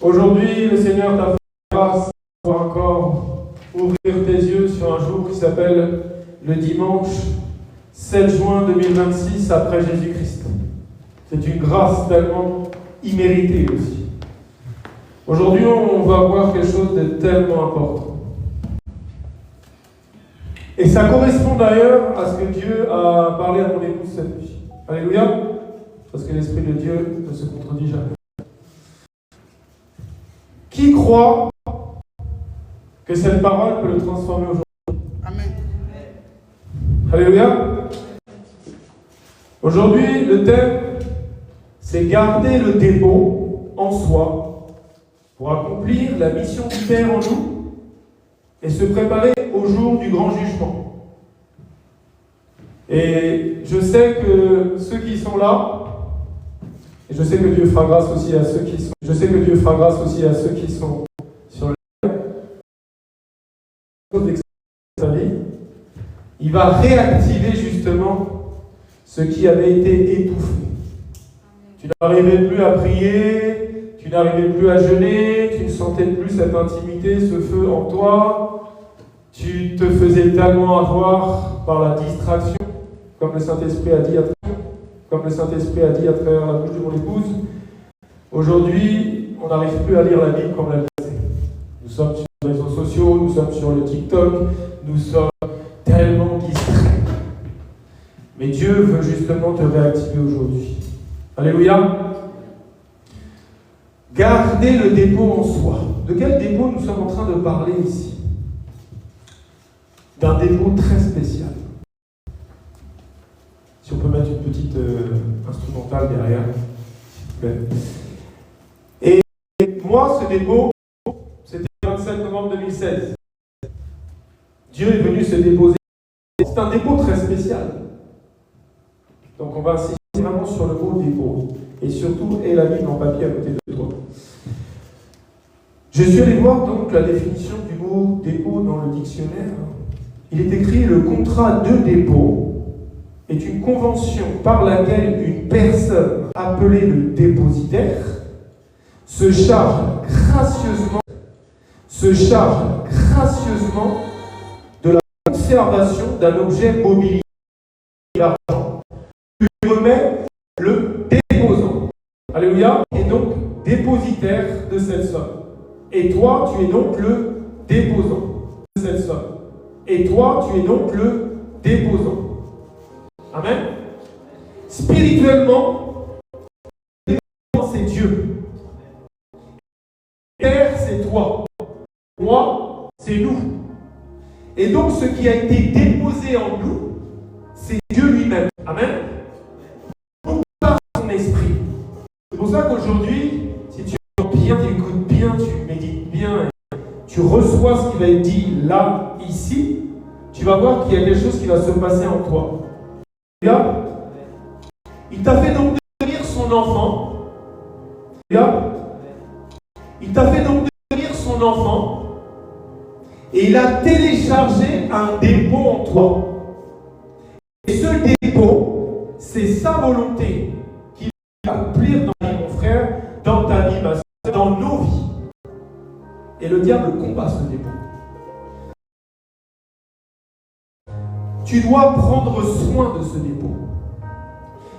Aujourd'hui, le Seigneur t'a fait grâce pour encore ouvrir tes yeux sur un jour qui s'appelle le dimanche 7 juin 2026 après Jésus-Christ. C'est une grâce tellement imméritée aussi. Aujourd'hui, on va voir quelque chose de tellement important. Et ça correspond d'ailleurs à ce que Dieu a parlé à mon épouse cette nuit. Alléluia. Parce que l'Esprit de Dieu ne se contredit jamais. Qui croit que cette parole peut le transformer aujourd'hui? Amen. Alléluia. Aujourd'hui, le thème, c'est garder le dépôt en soi pour accomplir la mission du Père en nous et se préparer au jour du grand jugement. Et je sais que ceux qui sont là, et je sais que Dieu fera grâce aussi à ceux qui sont, sur le sa vie, il va réactiver justement ce qui avait été étouffé. Tu n'arrivais plus à prier, tu n'arrivais plus à jeûner, tu ne sentais plus cette intimité, ce feu en toi, tu te faisais tellement avoir par la distraction, comme le Saint-Esprit a dit à travers la bouche de mon épouse. Aujourd'hui, on n'arrive plus à lire la Bible comme la lisait. Nous sommes sur les réseaux sociaux, nous sommes sur le TikTok, nous sommes tellement distraits. Mais Dieu veut justement te réactiver aujourd'hui. Alléluia. Gardez le dépôt en soi. De quel dépôt nous sommes en train de parler ici? D'un dépôt très spécial. Si on peut mettre une petite instrumentale derrière, s'il vous plaît. Et moi, ce dépôt, c'était le 27 novembre 2016. Dieu est venu se déposer. C'est un dépôt très spécial. Donc on va insister vraiment sur le mot dépôt. Et surtout, aie la Bible en papier à côté de toi. Je suis allé voir donc la définition du mot dépôt dans le dictionnaire. Il est écrit: le contrat de dépôt est une convention par laquelle une personne appelée le dépositaire se charge gracieusement de la conservation d'un objet mobilier, l'argent, lui remet le déposant. Alléluia. Et donc dépositaire de cette somme. Et toi, tu es donc le déposant de cette somme. Et toi, tu es donc le déposant. Amen. Spirituellement, c'est Dieu. Père, c'est toi. Moi, c'est nous. Et donc, ce qui a été déposé en nous, c'est Dieu lui-même. Amen. Par son esprit. C'est pour ça qu'aujourd'hui, si tu écoutes bien, tu écoutes bien, tu médites bien, tu reçois ce qui va être dit là, ici, tu vas voir qu'il y a quelque chose qui va se passer en toi. Il t'a fait donc devenir son enfant. Et il a téléchargé un dépôt en toi. Et ce dépôt, c'est sa volonté qui va accomplir dans ta vie, mon frère, dans ta vie, ma soeur, dans nos vies. Et le diable combat ce dépôt. Tu dois prendre soin de ce dépôt.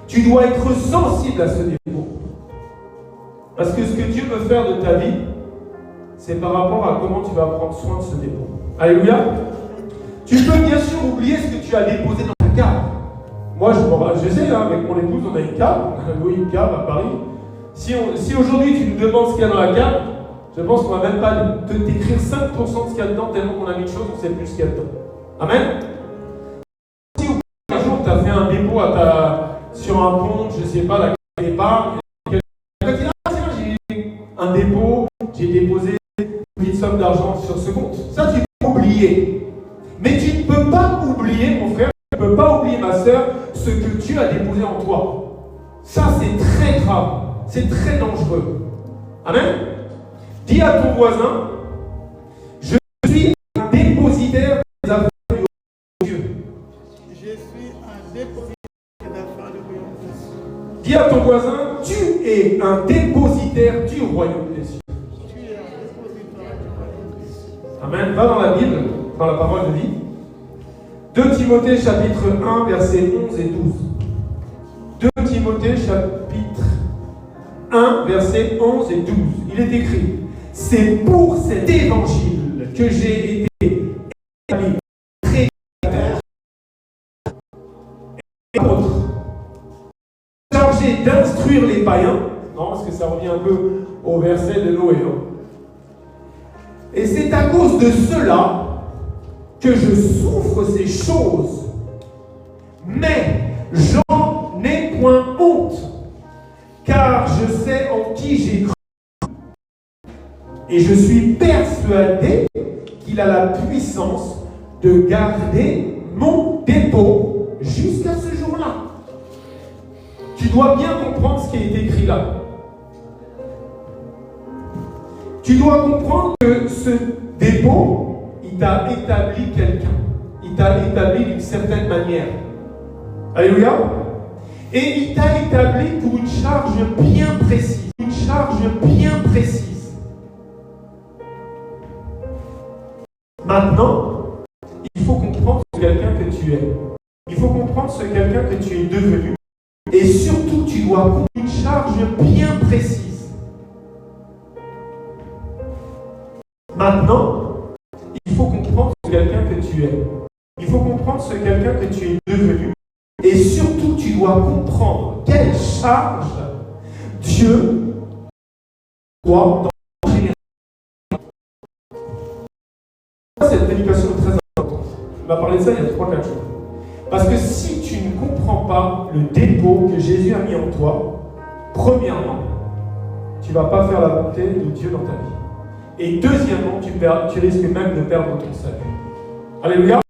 Tu dois être sensible à ce dépôt. Parce que ce que Dieu veut faire de ta vie, c'est par rapport à comment tu vas prendre soin de ce dépôt. Alléluia. Tu peux bien sûr oublier ce que tu as déposé dans ta cave. Moi, je sais, hein, avec mon épouse, on a une cave. On a loué une cave à Paris. Si aujourd'hui tu nous demandes ce qu'il y a dans la cave, je pense qu'on ne va même pas t'écrire 5% de ce qu'il y a dedans, tellement qu'on a mis de choses, on ne sait plus ce qu'il y a dedans. Amen. Si un jour tu as fait un dépôt sur un compte, je ne sais pas, la carte d'épargne, quelqu'un dit: ah tiens, j'ai un dépôt, j'ai déposé une petite somme d'argent sur ce compte. Ça, tu peux oublier. Mais tu ne peux pas oublier, mon frère, tu ne peux pas oublier, ma soeur, ce que Dieu a déposé en toi. Ça, c'est très grave. C'est très dangereux. Amen. Dis à ton voisin: je suis un dépositaire des affaires de Dieu. Je suis un dépositaire des affaires de Dieu. Dis à ton voisin: tu es un dépositaire du royaume des cieux. Amen. Va dans la Bible, dans la parole de vie. 2 Timothée chapitre 1, versets 11 et 12. 2 Timothée chapitre 1, versets 11 et 12. Il est écrit: c'est pour cet évangile que j'ai été établi prédicateur et apôtre, chargé d'instruire les païens. Non, parce que ça revient un peu au verset de Noé. Et c'est à cause de cela que je souffre ces choses. Mais j'en ai point honte, car je sais en qui j'ai cru. Et je suis persuadé qu'il a la puissance de garder mon dépôt jusqu'à ce jour-là. Tu dois bien comprendre ce qui est écrit là. Tu dois comprendre que ce dépôt, il t'a établi quelqu'un. Il t'a établi d'une certaine manière. Alléluia. Et il t'a établi pour une charge bien précise. Une charge bien précise. Maintenant, il faut comprendre ce quelqu'un que tu es. Il faut comprendre ce quelqu'un que tu es devenu. Et surtout, tu dois avoir une charge bien précise. Maintenant, il faut comprendre ce quelqu'un que tu es. Il faut comprendre ce quelqu'un que tu es devenu. Et surtout, tu dois comprendre quelle charge Dieu doit dans ta génération. Cette prédication est très importante. On va parler de ça il y a 3-4 jours. Parce que si tu ne comprends pas le dépôt que Jésus a mis en toi, premièrement, tu ne vas pas faire la volonté de Dieu dans ta vie. Et deuxièmement, tu risques même de perdre ton salut. Alléluia.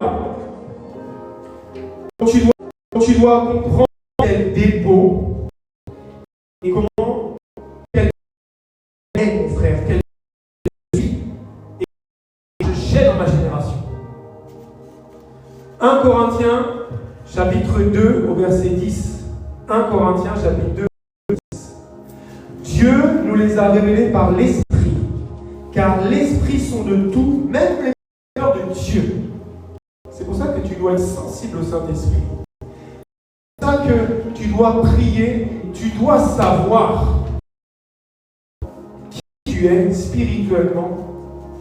Tu dois comprendre quel dépôt et comment, quel est mon frère, quel je suis et j'ai dans ma génération. 1 Corinthiens chapitre 2 au verset 10. 1 Corinthiens chapitre 2 au verset 10. Dieu nous les a révélés par l'Esprit, car l'Esprit sont de tout, même les cœurs de Dieu. C'est pour ça que tu dois être sensible au Saint-Esprit. C'est pour ça que tu dois prier, tu dois savoir qui tu es spirituellement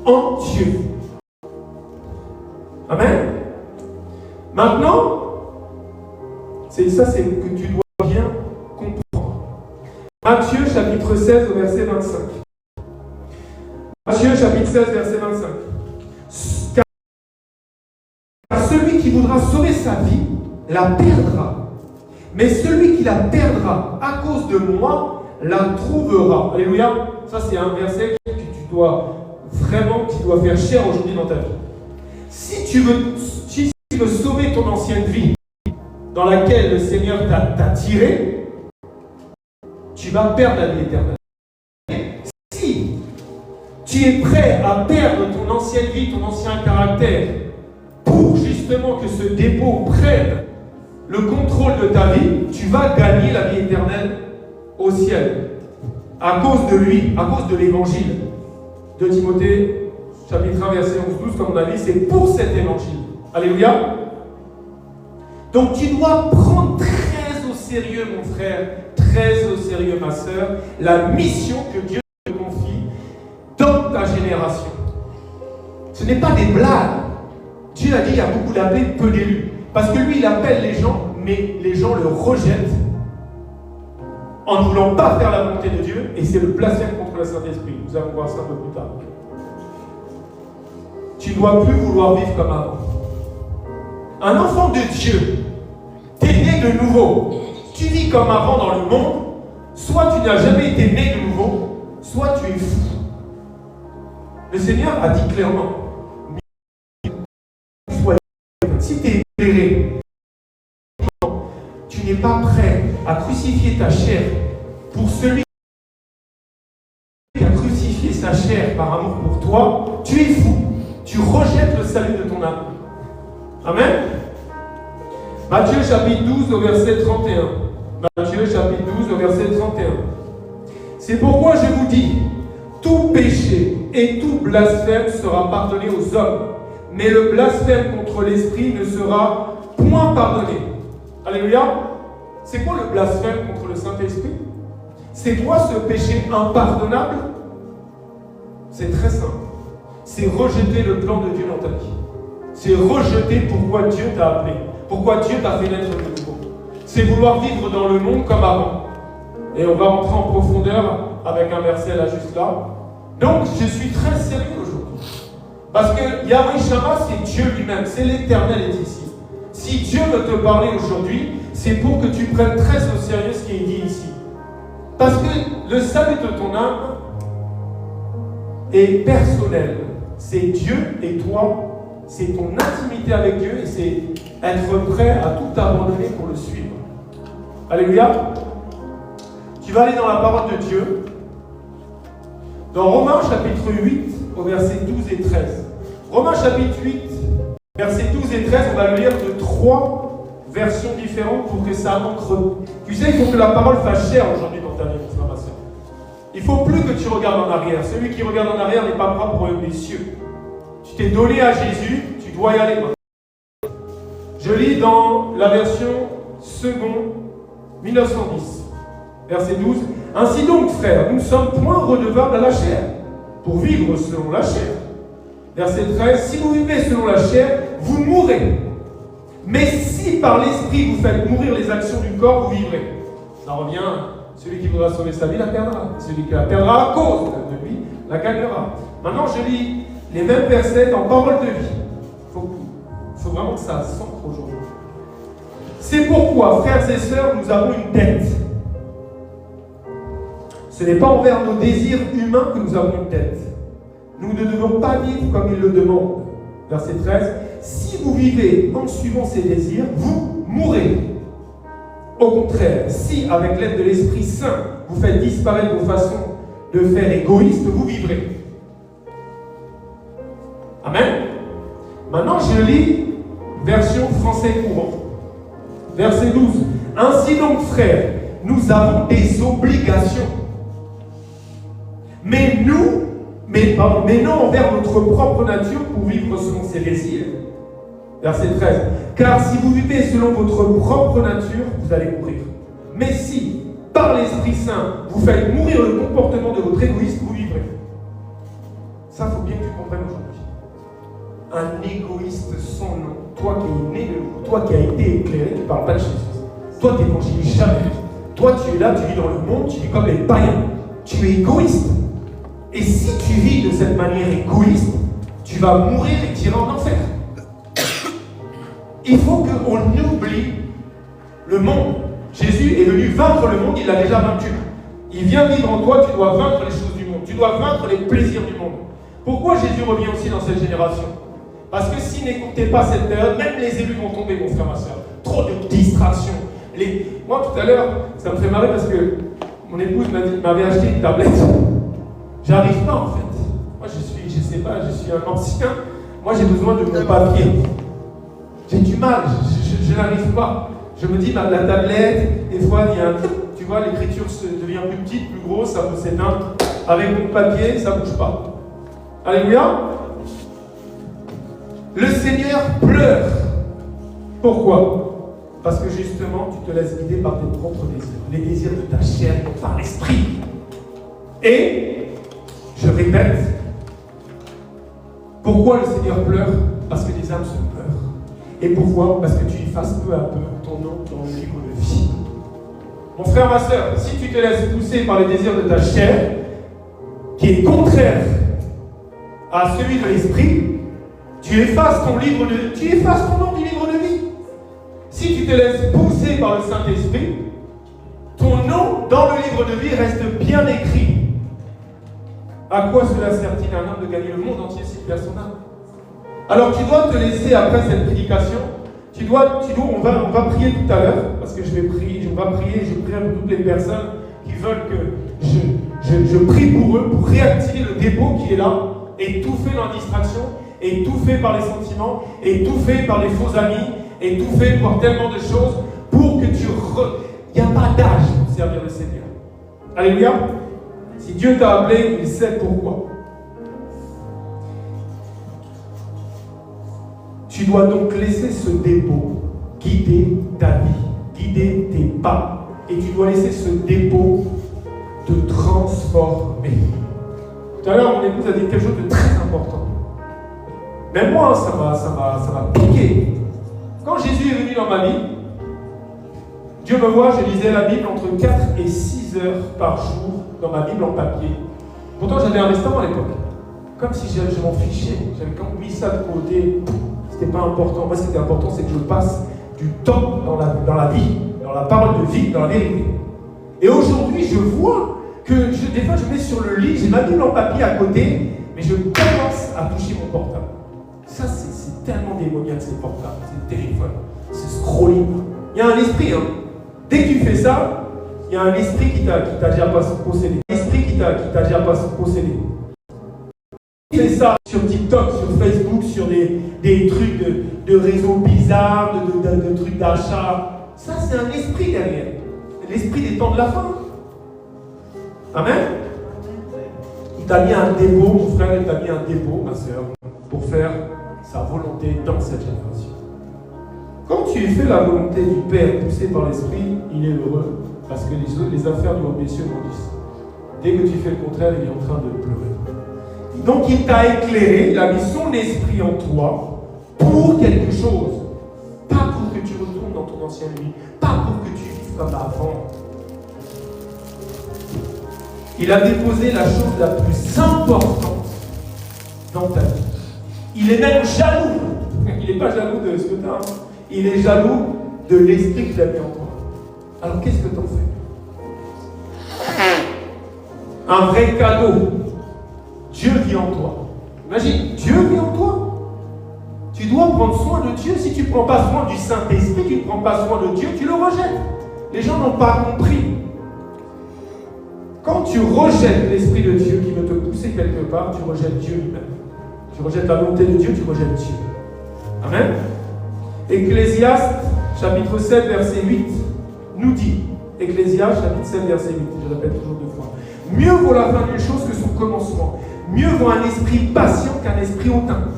en Dieu. Amen. Maintenant, c'est que tu dois bien comprendre. Matthieu chapitre 16 au verset 25. Matthieu chapitre 16 verset 25. Car celui qui voudra sauver sa vie la perdra. Mais celui qui la perdra à cause de moi la trouvera. Alléluia. Ça c'est un verset que tu dois vraiment, qui doit faire cher aujourd'hui dans ta vie. Si tu veux sauver ton ancienne vie dans laquelle le Seigneur t'a tiré, tu vas perdre la vie éternelle. Si tu es prêt à perdre ton ancienne vie, ton ancien caractère, pour justement que ce dépôt prenne le contrôle de ta vie, tu vas gagner la vie éternelle au ciel. À cause de lui, à cause de l'évangile. De Timothée, chapitre 1, verset 11-12, comme on a dit, c'est pour cet évangile. Alléluia. Donc tu dois prendre très au sérieux, mon frère, très au sérieux, ma sœur, la mission que Dieu te confie dans ta génération. Ce n'est pas des blagues. Dieu a dit, il y a beaucoup d'appelés, peu d'élus. Parce que lui, il appelle les gens, mais les gens le rejettent en ne voulant pas faire la volonté de Dieu, et c'est le blasphème contre le Saint-Esprit. Nous allons voir ça un peu plus tard. Tu ne dois plus vouloir vivre comme avant. Un enfant de Dieu, tu es né de nouveau. Tu vis comme avant dans le monde, soit tu n'as jamais été né de nouveau, soit tu es fou. Le Seigneur a dit clairement, si tu es éclairé, tu n'es pas prêt à crucifier ta chair pour celui qui a crucifié sa chair par amour pour toi, tu es fou. Tu rejettes le salut de ton âme. Amen. Matthieu chapitre 12 au verset 31. Matthieu chapitre 12 au verset 31. C'est pourquoi je vous dis, tout péché et tout blasphème sera pardonné aux hommes. Mais le blasphème contre l'Esprit ne sera point pardonné. Alléluia. C'est quoi le blasphème contre le Saint-Esprit? C'est quoi ce péché impardonnable? C'est très simple. C'est rejeter le plan de Dieu dans ta vie. C'est rejeter pourquoi Dieu t'a appelé, pourquoi Dieu t'a fait naître de nouveau. C'est vouloir vivre dans le monde comme avant. Et on va rentrer en profondeur avec un verset là, juste là. Donc, je suis très sérieux aujourd'hui. Parce que Yahweh Shammah, c'est Dieu lui-même, c'est l'Éternel est ici. Si Dieu veut te parler aujourd'hui, c'est pour que tu prennes très au sérieux ce qui est dit ici. Parce que le salut de ton âme est personnel. C'est Dieu et toi. C'est ton intimité avec Dieu et c'est être prêt à tout abandonner pour le suivre. Alléluia. Tu vas aller dans la parole de Dieu. Dans Romains chapitre 8, au verset 12 et 13. Romains chapitre 8, versets 12 et 13, on va le lire de 3 versions différentes pour que ça ancre. Tu sais, il faut que la parole fasse chair aujourd'hui dans ta vie, mon frère, ma soeur. Il ne faut plus que tu regardes en arrière. Celui qui regarde en arrière n'est pas propre aux cieux. Tu t'es donné à Jésus, tu dois y aller maintenant. Je lis dans la version seconde 1910, verset 12. Ainsi donc, frères, nous ne sommes point redevables à la chair, pour vivre selon la chair. Verset 13. Si vous vivez selon la chair, vous mourrez. Mais si par l'esprit vous faites mourir les actions du corps, vous vivrez. Ça revient, celui qui voudra sauver sa vie la perdra. Celui qui la perdra à cause de lui la gagnera. Maintenant, je lis les mêmes versets en parole de vie. Il faut vraiment que ça s'ancre aujourd'hui. C'est pourquoi, frères et sœurs, nous avons une dette. Ce n'est pas envers nos désirs humains que nous avons une dette. Nous ne devons pas vivre comme il le demande. Verset 13. Si vous vivez en suivant ces désirs, vous mourrez. Au contraire, si avec l'aide de l'Esprit Saint, vous faites disparaître vos façons de faire égoïstes, vous vivrez. Amen. Maintenant, je lis version français courant. Verset 12. Ainsi donc, frères, nous avons des obligations. Mais non envers notre propre nature pour vivre selon ses désirs. Verset 13. Car si vous vivez selon votre propre nature, vous allez mourir. Mais si, par l'Esprit Saint, vous faites mourir le comportement de votre égoïsme, vous vivrez. Ça, il faut bien que tu comprennes aujourd'hui. Un égoïste sans nom, toi qui es né de nous, toi qui as été éclairé, tu ne parles pas de Jésus. Toi, tu n'évangélises jamais. Toi, tu es là, tu vis dans le monde, tu vis comme les païens. Tu es égoïste. Et si tu vis de cette manière égoïste, tu vas mourir et tu iras en enfer. Il faut qu'on oublie le monde. Jésus est venu vaincre le monde, il l'a déjà vaincu. Il vient vivre en toi, tu dois vaincre les choses du monde. Tu dois vaincre les plaisirs du monde. Pourquoi Jésus revient aussi dans cette génération? Parce que s'il n'écoutait pas cette période, même les élus vont tomber, mon frère, ma soeur. Trop de distractions. Moi, tout à l'heure, ça me fait marrer parce que mon épouse m'avait acheté une tablette. J'arrive pas en fait. Moi je sais pas, je suis un ancien. Moi j'ai besoin de mon papier. J'ai du mal, je n'arrive pas. Je me dis, la tablette, des fois il y a un. Tu vois, l'écriture devient plus petite, plus grosse, ça peut s'éteindre. Avec mon papier, ça ne bouge pas. Alléluia. Le Seigneur pleure. Pourquoi? Parce que justement, tu te laisses guider par tes propres désirs. Les désirs de ta chair, par l'esprit. Et je répète, pourquoi le Seigneur pleure? Parce que les âmes se pleurent. Et pourquoi? Parce que tu effaces peu à peu ton nom dans le livre de vie. Mon frère, ma soeur, si tu te laisses pousser par les désirs de ta chair, qui est contraire à celui de l'esprit, tu effaces ton nom du livre de vie. Si tu te laisses pousser par le Saint-Esprit, ton nom dans le livre de vie reste bien écrit. À quoi cela sert-il à un homme de gagner le monde entier s'il perd son âme? Alors tu dois te laisser, après cette prédication, on va prier tout à l'heure, parce que je prie pour toutes les personnes qui veulent que je prie pour eux, pour réactiver le dépôt qui est là, étouffé dans la distraction, étouffé par les sentiments, étouffé par les faux amis, étouffé par tellement de choses, pour que il n'y a pas d'âge pour servir le Seigneur. Alléluia. Si Dieu t'a appelé, il sait pourquoi. Tu dois donc laisser ce dépôt guider ta vie, guider tes pas. Et tu dois laisser ce dépôt te transformer. Tout à l'heure, mon épouse a dit quelque chose de très important. Même moi, ça m'a piqué. Quand Jésus est venu dans ma vie, Dieu me voit, je lisais la Bible entre 4 et 6 heures par jour dans ma Bible en papier. Pourtant, j'avais un restaurant à l'époque. Comme si je m'en fichais. J'avais quand même mis ça de côté. C'était pas important. Moi, ce qui était important, c'est que je passe du temps dans la vie, dans la parole de vie, dans la vérité. Et aujourd'hui, je vois que des fois, je mets sur le lit, j'ai ma Bible en papier à côté, mais je commence à toucher mon portable. Ça, c'est tellement démoniaque, ces portables. C'est téléphone. C'est scrolling. Il y a un esprit, hein. Dès que tu fais ça, il y a un esprit qui t'a déjà pas possédé. L'esprit qui t'a déjà pas possédé. Tu fais ça sur TikTok, sur Facebook, sur des trucs de réseaux bizarres, de trucs d'achat. Ça, c'est un esprit derrière. L'esprit des temps de la fin. Amen. Il t'a mis un dépôt, mon frère, il t'a mis un dépôt, ma soeur, pour faire sa volonté dans cette génération. Quand tu fais la volonté du Père poussé par l'Esprit, il est heureux, parce que les affaires du royaume des cieux grandissent. Dès que tu fais le contraire, il est en train de pleurer. Donc il t'a éclairé, il a mis son esprit en toi pour quelque chose. Pas pour que tu retournes dans ton ancienne vie, pas pour que tu vives comme avant. Il a déposé la chose la plus importante dans ta vie. Il est même jaloux. Il n'est pas jaloux de ce que tu as. Il est jaloux de l'esprit qu'il a mis en toi. Alors qu'est-ce que tu en fais? Un vrai cadeau. Dieu vit en toi. Imagine, Dieu vit en toi. Tu dois prendre soin de Dieu. Si tu ne prends pas soin du Saint-Esprit, tu ne prends pas soin de Dieu, tu le rejettes. Les gens n'ont pas compris. Quand tu rejettes l'Esprit de Dieu qui veut te pousser quelque part, tu rejettes Dieu lui-même. Tu rejettes la volonté de Dieu, tu rejettes Dieu. Amen. Ecclésiaste, chapitre 7, verset 8, nous dit, Ecclésiaste, chapitre 7, verset 8, je répète toujours 2 fois, mieux vaut la fin d'une chose que son commencement. Mieux vaut un esprit patient qu'un esprit hautain.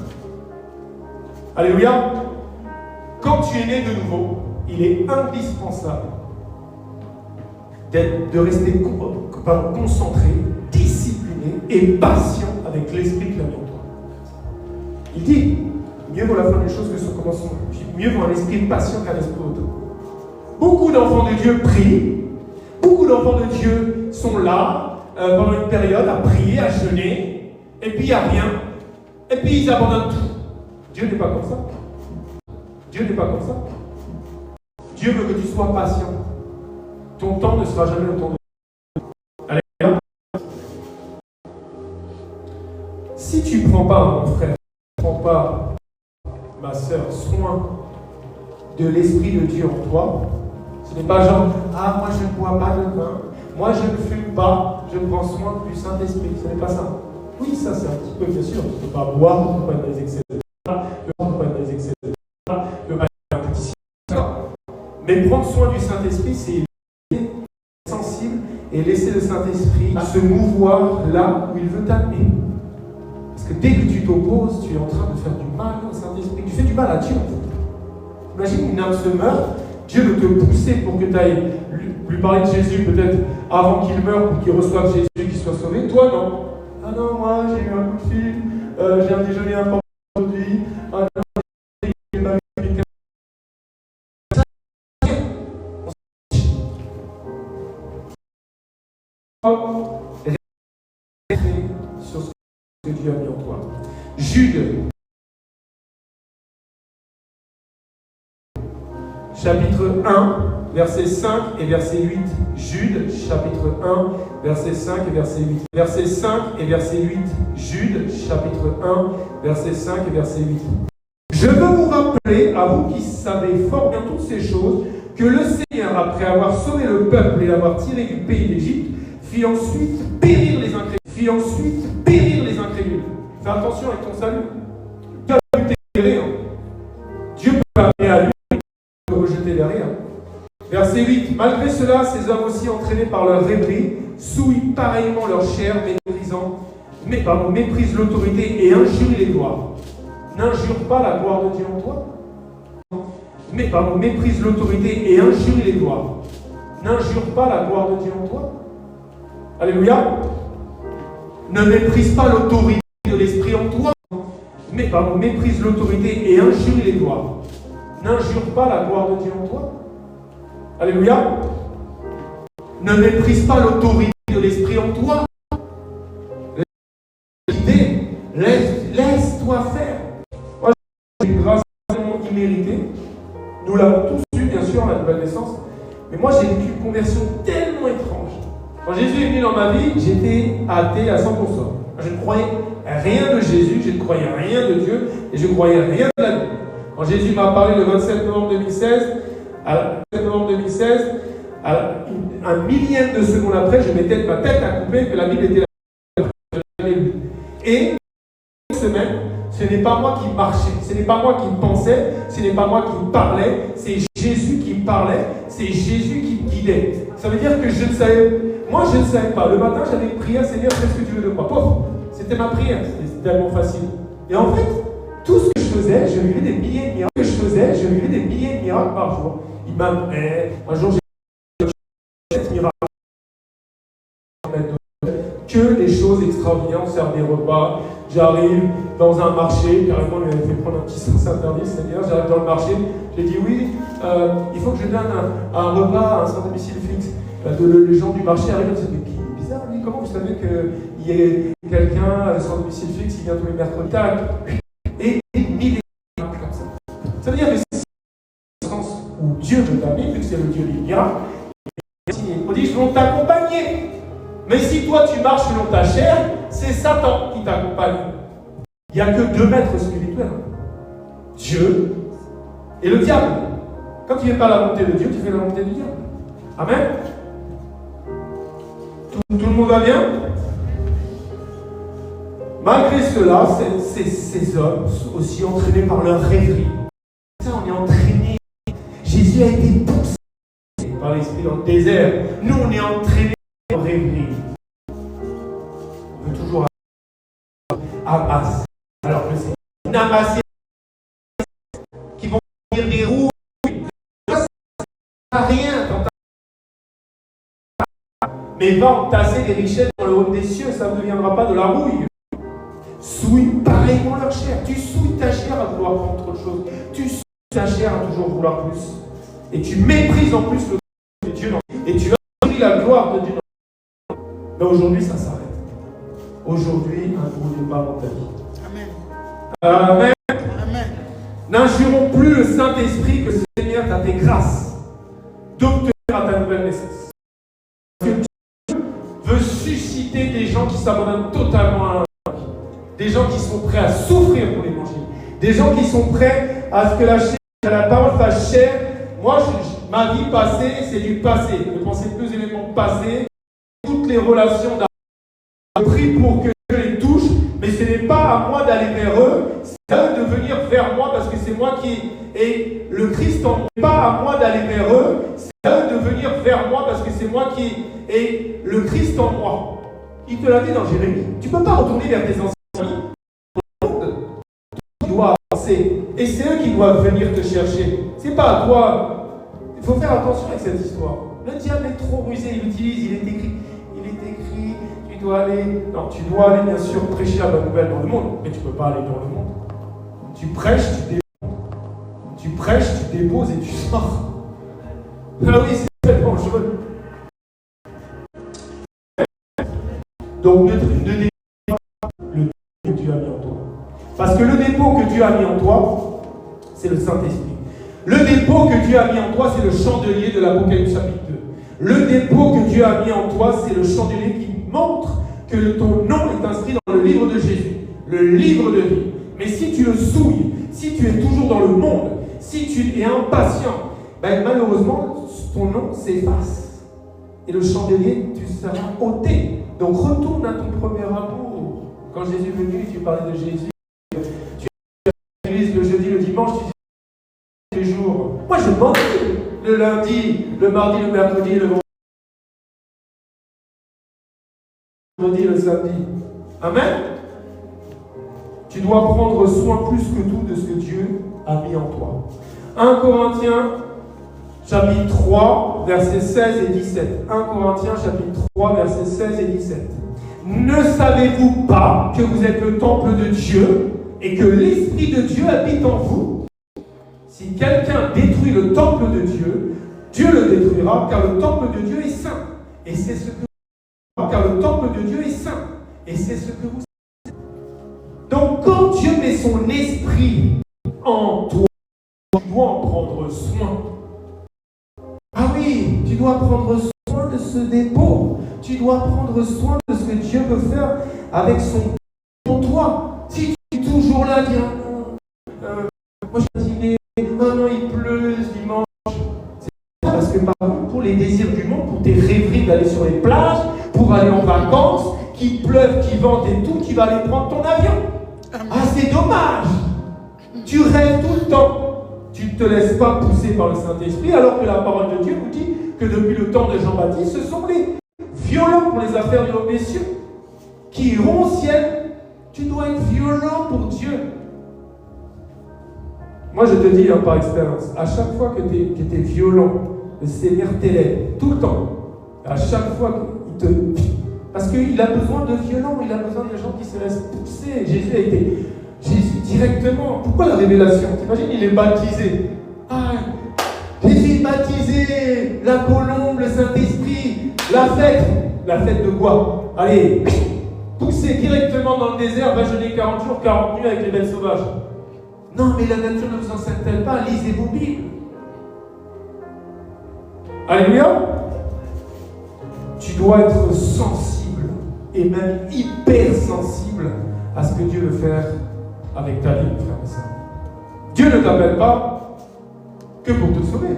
Alléluia. Quand tu es né de nouveau, il est indispensable de rester concentré, discipliné et patient avec l'esprit qu'il a mis en toi. Il dit, mieux vaut la fin d'une chose que son commencement. Mieux vaut un esprit patient qu'un esprit hautain. Beaucoup d'enfants de Dieu prient, beaucoup d'enfants de Dieu sont là pendant une période à prier, à jeûner, et puis il n'y a rien, et puis ils abandonnent tout. Dieu n'est pas comme ça. Dieu n'est pas comme ça. Dieu veut que tu sois patient. Ton temps ne sera jamais le temps de Dieu. Alléluia. Si tu ne prends pas, mon frère, tu ne prends pas, ma soeur, soin de l'Esprit de Dieu en toi, ce n'est pas genre, ah, moi je ne bois pas de vin, moi je ne fume pas, je prends soin du Saint-Esprit. Ce n'est pas ça. Oui, ça c'est un petit peu, bien sûr. Tu ne peux pas boire, tu ne peux pas être dans les excès de ça, tu ne peux pas être dans les excès de ça, tu ne peux pas être un petit ça. Mais prendre soin du Saint-Esprit, c'est sensible et laisser le Saint-Esprit se mouvoir là où il veut t'amener. Parce que dès que tu t'opposes, tu es en train de faire du mal au Saint-Esprit. Tu fais du mal à Dieu en fait. Imagine une âme se meurt, Dieu veut te pousser pour que tu ailles lui parler de Jésus peut-être avant qu'il meure pour qu'il reçoive Jésus, qu'il soit sauvé. Toi non. Ah non, moi j'ai eu un coup de fil, j'ai un déjeuner important aujourd'hui. Ah non, j'ai pas vu quelqu'un. Sur ce que Dieu a mis en toi. Jude, chapitre 1, verset 5 et verset 8. Jude, chapitre 1, verset 5 et verset 8. Verset 5 et verset 8. Jude, chapitre 1, verset 5 et verset 8. Je veux vous rappeler, à vous qui savez fort bien toutes ces choses, que le Seigneur, après avoir sauvé le peuple et l'avoir tiré du pays d'Égypte, fit ensuite périr les incrédules. Fais attention avec ton salut. Dieu peut t'éclairer. Dieu peut amener à lui te rejeter derrière. Verset 8. Malgré cela, ces hommes aussi entraînés par leur rêverie, souillent pareillement leur chair, méprisent l'autorité et injurient les lois. n'injure pas la gloire de Dieu en toi. Méprise l'autorité et injure les gloires. N'injure pas la gloire de Dieu en toi. Alléluia. Ne méprise pas l'autorité de l'Esprit en toi. Méprise l'autorité et injure les gloires. N'injure pas la gloire de Dieu en toi. Alléluia. Ne méprise pas l'autorité de l'Esprit en toi. Laisse-toi faire. Moi, j'ai une grâce imméritée. Nous l'avons tous eu, bien sûr, la nouvelle naissance. Mais moi, j'ai vécu une conversion tellement étrange. Quand Jésus est venu dans ma vie, j'étais athée à 100%. Je ne croyais rien de Jésus, je ne croyais rien de Dieu, et je ne croyais rien de la Bible. Quand Jésus m'a parlé le 27 novembre 2016, un millième de seconde après, je mettais ma tête à couper que la Bible était la Bible. Et une semaine, ce n'est pas moi qui marchais, ce n'est pas moi qui pensais, ce n'est pas moi qui parlais, c'est Jésus qui parlait, c'est Jésus qui me guidait. Ça veut dire que je ne savais pas. Le matin, j'avais prié, Seigneur, fais ce que tu veux de moi. Pauvre, c'était ma prière, c'était tellement facile. Et en fait, tout ce que je faisais, je vivais des milliers de miracles par jour. Il m'a un jour, j'ai fait 7 miracles. Que des choses extraordinaires, on sert des repas. J'arrive dans un marché, carrément, il m'avait fait prendre un petit sens interdit, Seigneur. J'arrive dans le marché, j'ai dit oui, il faut que je donne un repas à un sans domicile fixe. Les gens du marché arrivent et disent mais c'est bizarre, lui, comment vous savez qu'il y ait quelqu'un sans domicile fixe qui vient tous les mercredis? Et mille comme ça. Ça veut dire que c'est le sens où Dieu veut t'amener, vu que c'est le Dieu des miracles, les prodiges vont t'accompagner. Mais si toi tu marches selon ta chair, c'est Satan qui t'accompagne. Il n'y a que 2 maîtres spirituels. Dieu et le diable. Quand tu ne fais pas la volonté de Dieu, tu fais la volonté du diable. Amen. Tout le monde va bien? Malgré cela, ces hommes sont aussi entraînés par leur rêverie. Ça, on est entraînés. Jésus a été poussé par l'Esprit dans le désert. Nous, on est entraînés par leur rêverie. On veut toujours amasser. Alors que c'est une amassée qui vont devenir des roues. Ça n'a rien. Mais va entasser des richesses dans le haut des cieux, ça ne deviendra pas de la rouille. Souille pareillement leur chair. Tu souilles ta chair à vouloir prendre autre chose. Tu souilles ta chair à toujours vouloir plus. Et tu méprises en plus le de Dieu. Et tu as la gloire de Dieu. Mais aujourd'hui, ça s'arrête. Aujourd'hui, un gros départ dans ta vie. Amen. Amen. N'injurons plus le Saint-Esprit que le Seigneur t'a fait grâce d'obtenir à ta nouvelle naissance. Veut susciter des gens qui s'abandonnent totalement à l'Évangile, des gens qui sont prêts à souffrir pour l'Évangile, des gens qui sont prêts à ce que la parole fasse chair. Moi, ma vie passée, c'est du passé. Ne pensez plus aux éléments passés, toutes les relations je prie pour que Dieu les touche, mais ce n'est pas à moi d'aller vers eux, c'est à eux de venir vers moi parce que c'est moi qui ai le Christ en moi. Ce n'est pas à moi d'aller vers eux, c'est à eux de venir vers moi parce que c'est moi qui ai le Christ en moi. Il te l'a dit dans Jérémie. Tu ne peux pas retourner vers tes anciens amis. Tu dois avancer. Et c'est eux qui doivent venir te chercher. Ce n'est pas à toi. Il faut faire attention avec cette histoire. Le diable est trop rusé. Il utilise, il est écrit, tu dois aller. Non, tu dois aller bien sûr prêcher la bonne nouvelle dans le monde. Mais tu ne peux pas aller dans le monde. Tu prêches, tu déposes. Tu prêches, tu déposes et tu sors. Ah oui, c'est très dangereux. Donc, ne dépose pas le dépôt que Dieu a mis en toi. Parce que le dépôt que Dieu a mis en toi, c'est le Saint-Esprit. Le dépôt que Dieu a mis en toi, c'est le chandelier de l'Apocalypse chapitre 2. Le dépôt que Dieu a mis en toi, c'est le chandelier qui montre que ton nom est inscrit dans le livre de Jésus, le livre de vie. Mais si tu le souilles, si tu es toujours dans le monde, si tu es impatient, ben malheureusement, ton nom s'efface. Et le chandelier, tu seras ôté. Donc retourne à ton premier amour. Quand Jésus est venu, tu parlais de Jésus. Tu es à l'église le jeudi, le dimanche, tu dis tous les jours. Moi je m'en le lundi, le mardi, le mercredi, le vendredi, le samedi. Amen. Tu dois prendre soin plus que tout de ce que Dieu a mis en toi. 1 Corinthiens, chapitre 3, versets 16 et 17. 1 Corinthiens, chapitre 3, versets 16 et 17. Ne savez-vous pas que vous êtes le temple de Dieu et que l'Esprit de Dieu habite en vous? Si quelqu'un détruit le temple de Dieu, Dieu le détruira, car le temple de Dieu est saint. Et c'est ce que car le temple de Dieu est saint. Et c'est ce que vous savez. Donc quand Dieu met son esprit en toi, tu dois en prendre soin. Ah oui, tu dois prendre soin de ce dépôt. Tu dois prendre soin de ce que Dieu veut faire avec son en toi. Si tu es toujours là, dire moi je suis fatigué, non, il pleut ce dimanche. C'est parce que par contre, pour les désirs du monde, pour tes rêveries d'aller sur les plages, pour aller en vacances, qu'il pleuve, qu'il vente et tout, tu vas aller prendre ton avion. Ah, c'est dommage. Tu rêves tout le temps. Tu ne te laisses pas pousser par le Saint-Esprit, alors que la parole de Dieu vous dit que depuis le temps de Jean-Baptiste, ce sont les violents pour les affaires des cieux qui iront au ciel. Tu dois être violent pour Dieu. Moi, je te dis par expérience, à chaque fois que tu es violent, le Seigneur t'élève, tout le temps. À chaque fois qu'il te... Parce qu'il a besoin de violents, il a besoin de gens qui se laissent pousser. Jésus directement. Pourquoi la révélation? T'imagines, il est baptisé. Ah, Jésus est baptisé, la colombe, le Saint-Esprit, la fête. La fête de quoi? Allez, poussé directement dans le désert, va jeûner 40 jours, 40 nuits avec les bêtes sauvages. Non, mais la nature ne vous enseigne-t-elle pas? Lisez vos Bibles. Alléluia. Tu dois être sensible et même hypersensible à ce que Dieu veut faire avec ta vie, frère et sœur. Dieu ne t'appelle pas que pour te sauver.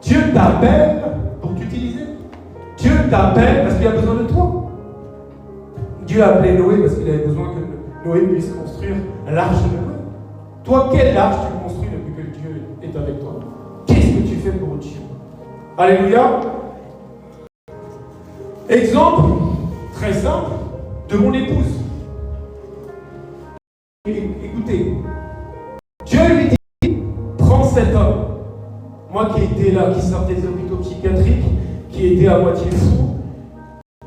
Dieu t'appelle pour t'utiliser. Dieu t'appelle parce qu'il a besoin de toi. Dieu a appelé Noé parce qu'il avait besoin que Noé puisse construire l'arche de Noé. Toi, quelle arche tu construis depuis que Dieu est avec toi? Qu'est-ce que tu fais pour Dieu? Alléluia. Exemple très simple de mon épouse. Écoutez, Dieu lui dit, prends cet homme. Moi qui étais là, qui sortais des hôpitaux psychiatriques, qui était à moitié fou.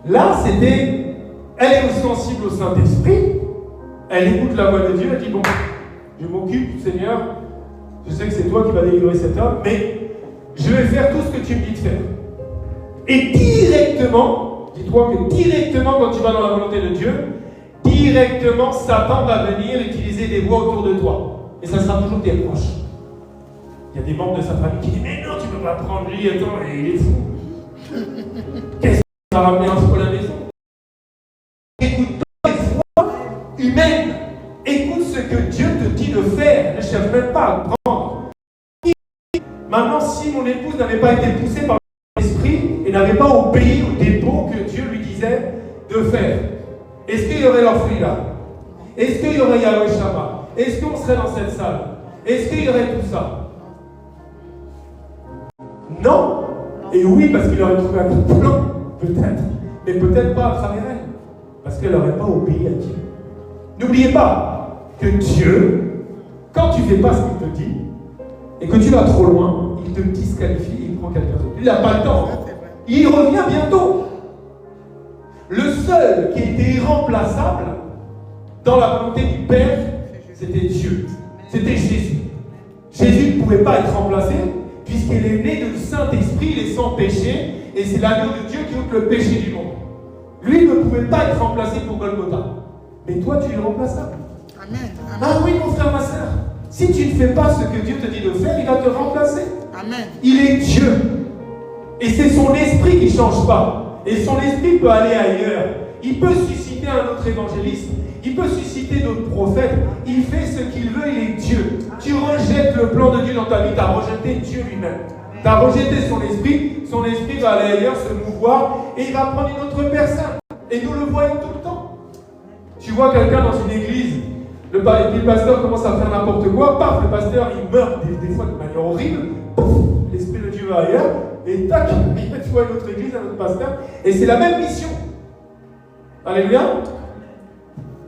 Là, c'était, elle est sensible au Saint-Esprit, elle écoute la voix de Dieu, elle dit, bon, je m'occupe, Seigneur, je sais que c'est toi qui vas délivrer cet homme, mais je vais faire tout ce que tu me dis de faire. Et directement, dis-toi que directement, quand tu vas dans la volonté de Dieu, directement, Satan va venir utiliser des voix autour de toi. Et ça sera toujours tes proches. Il y a des membres de sa famille qui disent, mais non, tu ne peux pas prendre lui, attends, il est fou. Qu'est-ce qu'il va ramener un fou à la maison? Écoute pas les voix humaines. Écoute ce que Dieu te dit de faire. Ne cherche même pas à prendre. Maintenant, si mon épouse n'avait pas été poussée par l'esprit et n'avait pas obéi au dépôt que Dieu lui disait de faire, est-ce qu'il y aurait leur fruit là? Est-ce qu'il y aurait Yahweh Shabbat? Est-ce qu'on serait dans cette salle? Est-ce qu'il y aurait tout ça? Non. Et oui, parce qu'il aurait trouvé un plan, peut-être. Mais peut-être pas à travers elle. Parce qu'elle n'aurait pas obéi à Dieu. N'oubliez pas que Dieu, quand tu ne fais pas ce qu'il te dit, et que tu vas trop loin, il te disqualifie et il prend quelqu'un d'autre. Il n'a pas le temps. Il revient bientôt. Le seul qui était irremplaçable dans la volonté du Père, c'était Dieu. C'était Jésus. Jésus ne pouvait pas être remplacé puisqu'il est né du Saint-Esprit, il est sans péché, et c'est l'agneau de Dieu qui ôte le péché du monde. Lui ne pouvait pas être remplacé pour Golgotha. Mais toi, tu es remplaçable. Amen. Ah oui, mon frère, ma soeur. Si tu ne fais pas ce que Dieu te dit de faire, il va te remplacer. Amen. Il est Dieu. Et c'est son esprit qui ne change pas. Et son esprit peut aller ailleurs. Il peut susciter un autre évangéliste. Il peut susciter d'autres prophètes. Il fait ce qu'il veut, il est Dieu. Tu rejettes le plan de Dieu dans ta vie, tu as rejeté Dieu lui-même. Tu as rejeté son esprit va aller ailleurs, se mouvoir, et il va prendre une autre personne. Et nous le voyons tout le temps. Tu vois quelqu'un dans une église, et puis le pasteur commence à faire n'importe quoi, paf, le pasteur il meurt des fois de manière horrible, pouf, l'esprit de Dieu va ailleurs, et tac, tu vois une autre église, un autre pasteur, et c'est la même mission. Alléluia.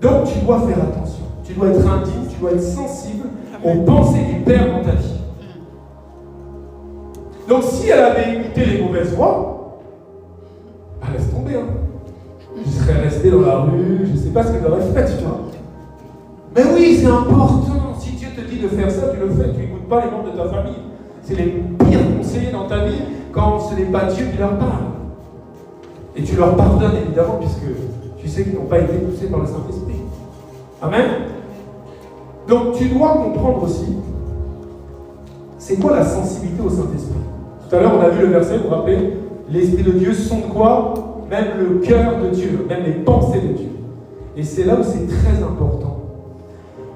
Donc tu dois faire attention. Tu dois être intime, tu dois être sensible aux pensées du Père dans ta vie. Donc si elle avait écouté les mauvaises voix, elle laisse tomber. Je serais resté dans la rue, je ne sais pas ce qu'elle aurait fait, tu vois. Mais oui, c'est important. Si Dieu te dit de faire ça, tu le fais. Tu n'écoutes pas les membres de ta famille. C'est les pires conseillers dans ta vie quand ce n'est pas Dieu qui leur parle. Et tu leur pardonnes évidemment, puisque tu sais qu'ils n'ont pas été poussés par le Saint-Esprit. Amen. Donc tu dois comprendre aussi, c'est quoi la sensibilité au Saint-Esprit. Tout à l'heure, on a vu le verset, vous vous rappelez, l'Esprit de Dieu sonde quoi? Même le cœur de Dieu, même les pensées de Dieu. Et c'est là où c'est très important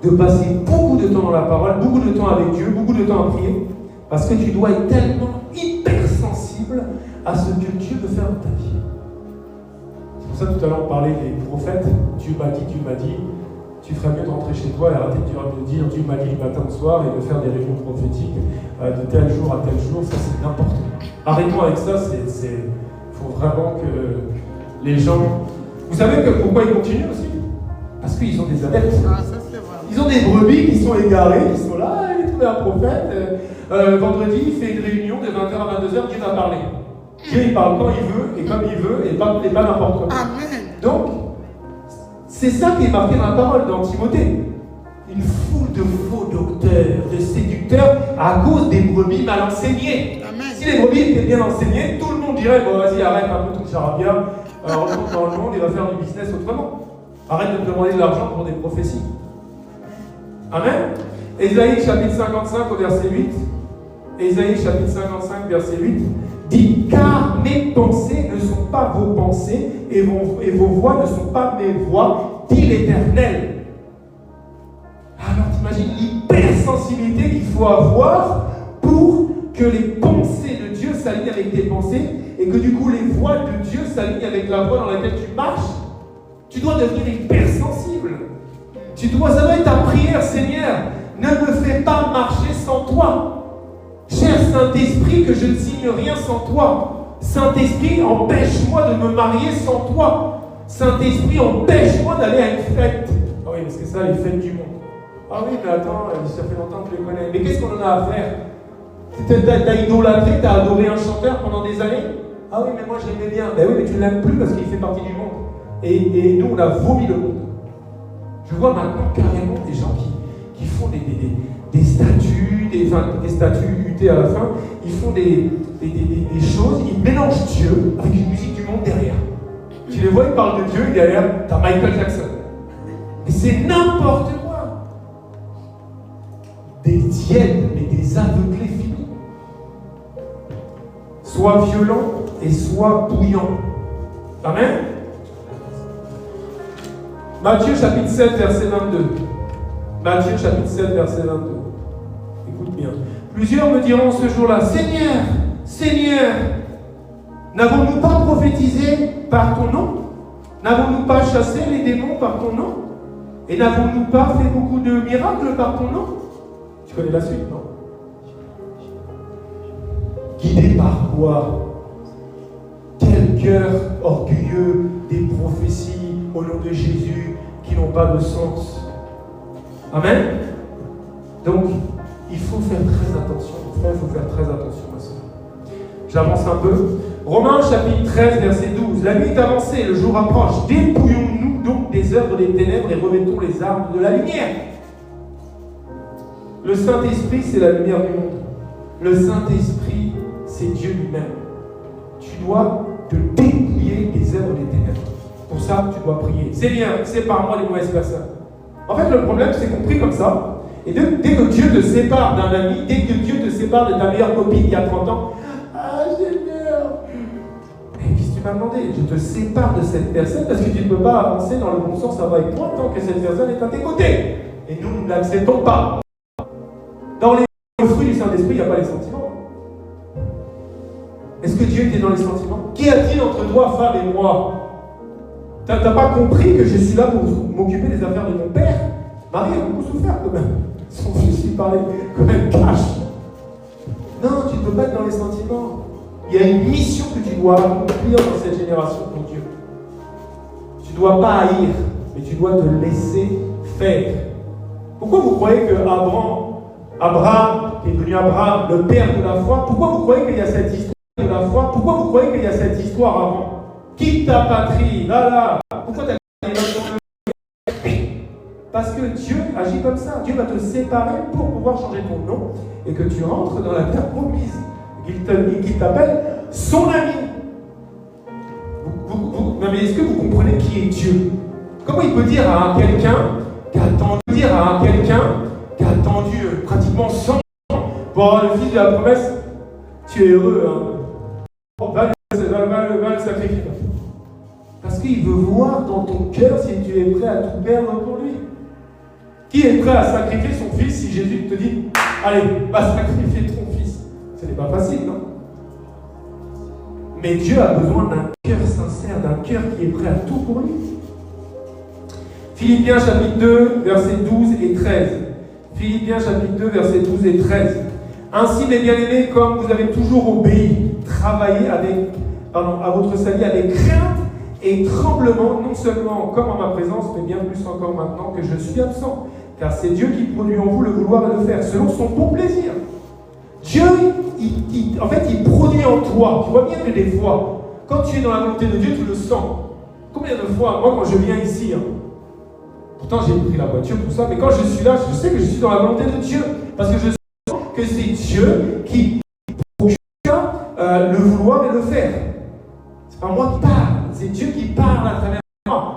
de passer beaucoup de temps dans la parole, beaucoup de temps avec Dieu, beaucoup de temps à prier, parce que tu dois être tellement hypersensible à ce que Dieu veut faire dans ta vie. C'est pour ça que tout à l'heure on parlait des prophètes. Dieu m'a dit, tu ferais mieux de rentrer chez toi et arrêter de dire Dieu m'a dit le matin au soir et de faire des réunions prophétiques de tel jour à tel jour. Ça c'est n'importe quoi. Arrêtons avec ça, il faut vraiment que les gens... Vous savez pourquoi ils continuent aussi? Parce qu'ils ont des adeptes. Ah, ça c'est vrai. Ils ont des brebis qui sont égarées, qui sont là, il est trouvé un prophète. Vendredi, il fait une réunion de 20h à 22h, Dieu va parler. Dieu, il parle quand il veut, et comme il veut, et pas n'importe comment. Amen. Donc, c'est ça qui est marqué dans la parole, dans Timothée. Une foule de faux docteurs, de séducteurs, à cause des brebis mal enseignées. Amen. Si les brebis étaient bien enseignées, tout le monde dirait, bon vas-y, arrête un peu ton charabia, retourne dans le monde et va faire du business autrement. Arrête de me demander de l'argent pour des prophéties. Amen. Ésaïe chapitre 55 au verset 8. Ésaïe chapitre 55 verset 8 dit: car mes pensées ne sont pas vos pensées et vos voix ne sont pas mes voix, dit l'Éternel. Alors t'imagines l'hypersensibilité qu'il faut avoir pour que les pensées de Dieu s'alignent avec tes pensées et que du coup les voix de Dieu s'alignent avec la voie dans laquelle tu marches. Tu dois devenir hypersensible. Ça doit être ta prière, Seigneur. Ne me fais pas marcher sans toi. Cher Saint-Esprit, que je ne signe rien sans toi. Saint-Esprit, empêche-moi de me marier sans toi. Saint-Esprit, empêche-moi d'aller à une fête. Ah oui, parce que ça, les fêtes du monde. Ah oui, mais attends, ça fait longtemps que je les connais. Mais qu'est-ce qu'on en a à faire? T'as idolâtré, t'as adoré un chanteur pendant des années? Ah oui, mais moi je l'aimais bien. Ben oui, mais tu ne l'aimes plus parce qu'il fait partie du monde. Et nous, on a vomi le monde. Je vois maintenant carrément des gens qui font des statues, des statues UT à la fin. Ils font des choses, ils mélangent Dieu avec une musique du monde derrière. Tu les vois, ils parlent de Dieu et derrière, t'as Michael Jackson. Et c'est n'importe quoi. Des tièdes, mais des aveuglés finis. Soit violent et soit bouillant. Amen. Matthieu chapitre 7, verset 22. Matthieu chapitre 7, verset 22. Écoute bien. Plusieurs me diront ce jour-là: Seigneur, Seigneur, n'avons-nous pas prophétisé par ton nom? N'avons-nous pas chassé les démons par ton nom? Et n'avons-nous pas fait beaucoup de miracles par ton nom? Tu connais la suite, non? Guidé par quoi? Quel cœur orgueilleux des prophéties au nom de Jésus qui n'ont pas de sens. Amen. Donc, il faut faire très attention. Frère, il faut faire très attention à ça. J'avance un peu. Romains chapitre 13, verset 12. La nuit est avancée, le jour approche. Dépouillons-nous donc des œuvres des ténèbres et revêtons les armes de la lumière. Le Saint-Esprit, c'est la lumière du monde. Le Saint-Esprit, c'est Dieu lui-même. Tu dois te dépouiller des œuvres des ténèbres. Pour ça, tu dois prier. Seigneur, sépare-moi les mauvaises personnes. En fait, le problème, c'est qu'on prie comme ça. Et dès que Dieu te sépare d'un ami, dès que Dieu te sépare de ta meilleure copine il y a 30 ans, ah Seigneur, mais qu'est-ce que tu m'as demandé? Je te sépare de cette personne parce que tu ne peux pas avancer dans le bon sens avec moi tant que cette personne est à tes côtés. Et nous ne l'acceptons pas. Dans les fruits du Saint-Esprit, il n'y a pas les sentiments. Est-ce que Dieu était dans les sentiments? Qu'y a-t-il entre toi, femme, et moi? T'as pas compris que je suis là pour m'occuper des affaires de mon père? Marie a beaucoup souffert quand même. Son fils lui parlait quand même cash. Non, tu ne peux pas être dans les sentiments. Il y a une mission que tu dois accomplir dans cette génération pour Dieu. Tu ne dois pas haïr, mais tu dois te laisser faire. Pourquoi vous croyez que Abraham, qui est devenu Abraham, le père de la foi, pourquoi vous croyez qu'il y a cette histoire de la foi? Pourquoi vous croyez qu'il y a cette histoire avant? Quitte ta patrie, là, pourquoi t'as Parce que Dieu agit comme ça. Dieu va te séparer pour pouvoir changer ton nom et que tu rentres dans la terre promise. Qu'il t'appelle son ami. Non mais est-ce que vous comprenez qui est Dieu? Comment il peut dire à quelqu'un qui a attendu pratiquement 100 ans pour avoir le fils de la promesse, tu es heureux, hein? Va le sacrifier. Parce qu'il veut voir dans ton cœur si tu es prêt à tout perdre pour lui. Qui est prêt à sacrifier son fils si Jésus te dit allez, va sacrifier ton fils? Ce n'est pas facile, non? Mais Dieu a besoin d'un cœur sincère, d'un cœur qui est prêt à tout pour lui. Philippiens chapitre 2, versets 12 et 13. Philippiens chapitre 2, versets 12 et 13. Ainsi, mes bien-aimés, comme vous avez toujours obéi, travaillez à votre salut avec crainte et tremblement, non seulement comme en ma présence, mais bien plus encore maintenant que je suis absent. Car c'est Dieu qui produit en vous le vouloir et le faire, selon son bon plaisir. Dieu, il produit en toi. Tu vois bien que des fois, quand tu es dans la volonté de Dieu, tu le sens. Combien de fois, moi, quand je viens ici, pourtant j'ai pris la voiture, tout ça, mais quand je suis là, je sais que je suis dans la volonté de Dieu. Parce que je sens que c'est Dieu qui procure le vouloir et le faire. C'est pas moi qui parle, c'est Dieu qui parle à travers moi.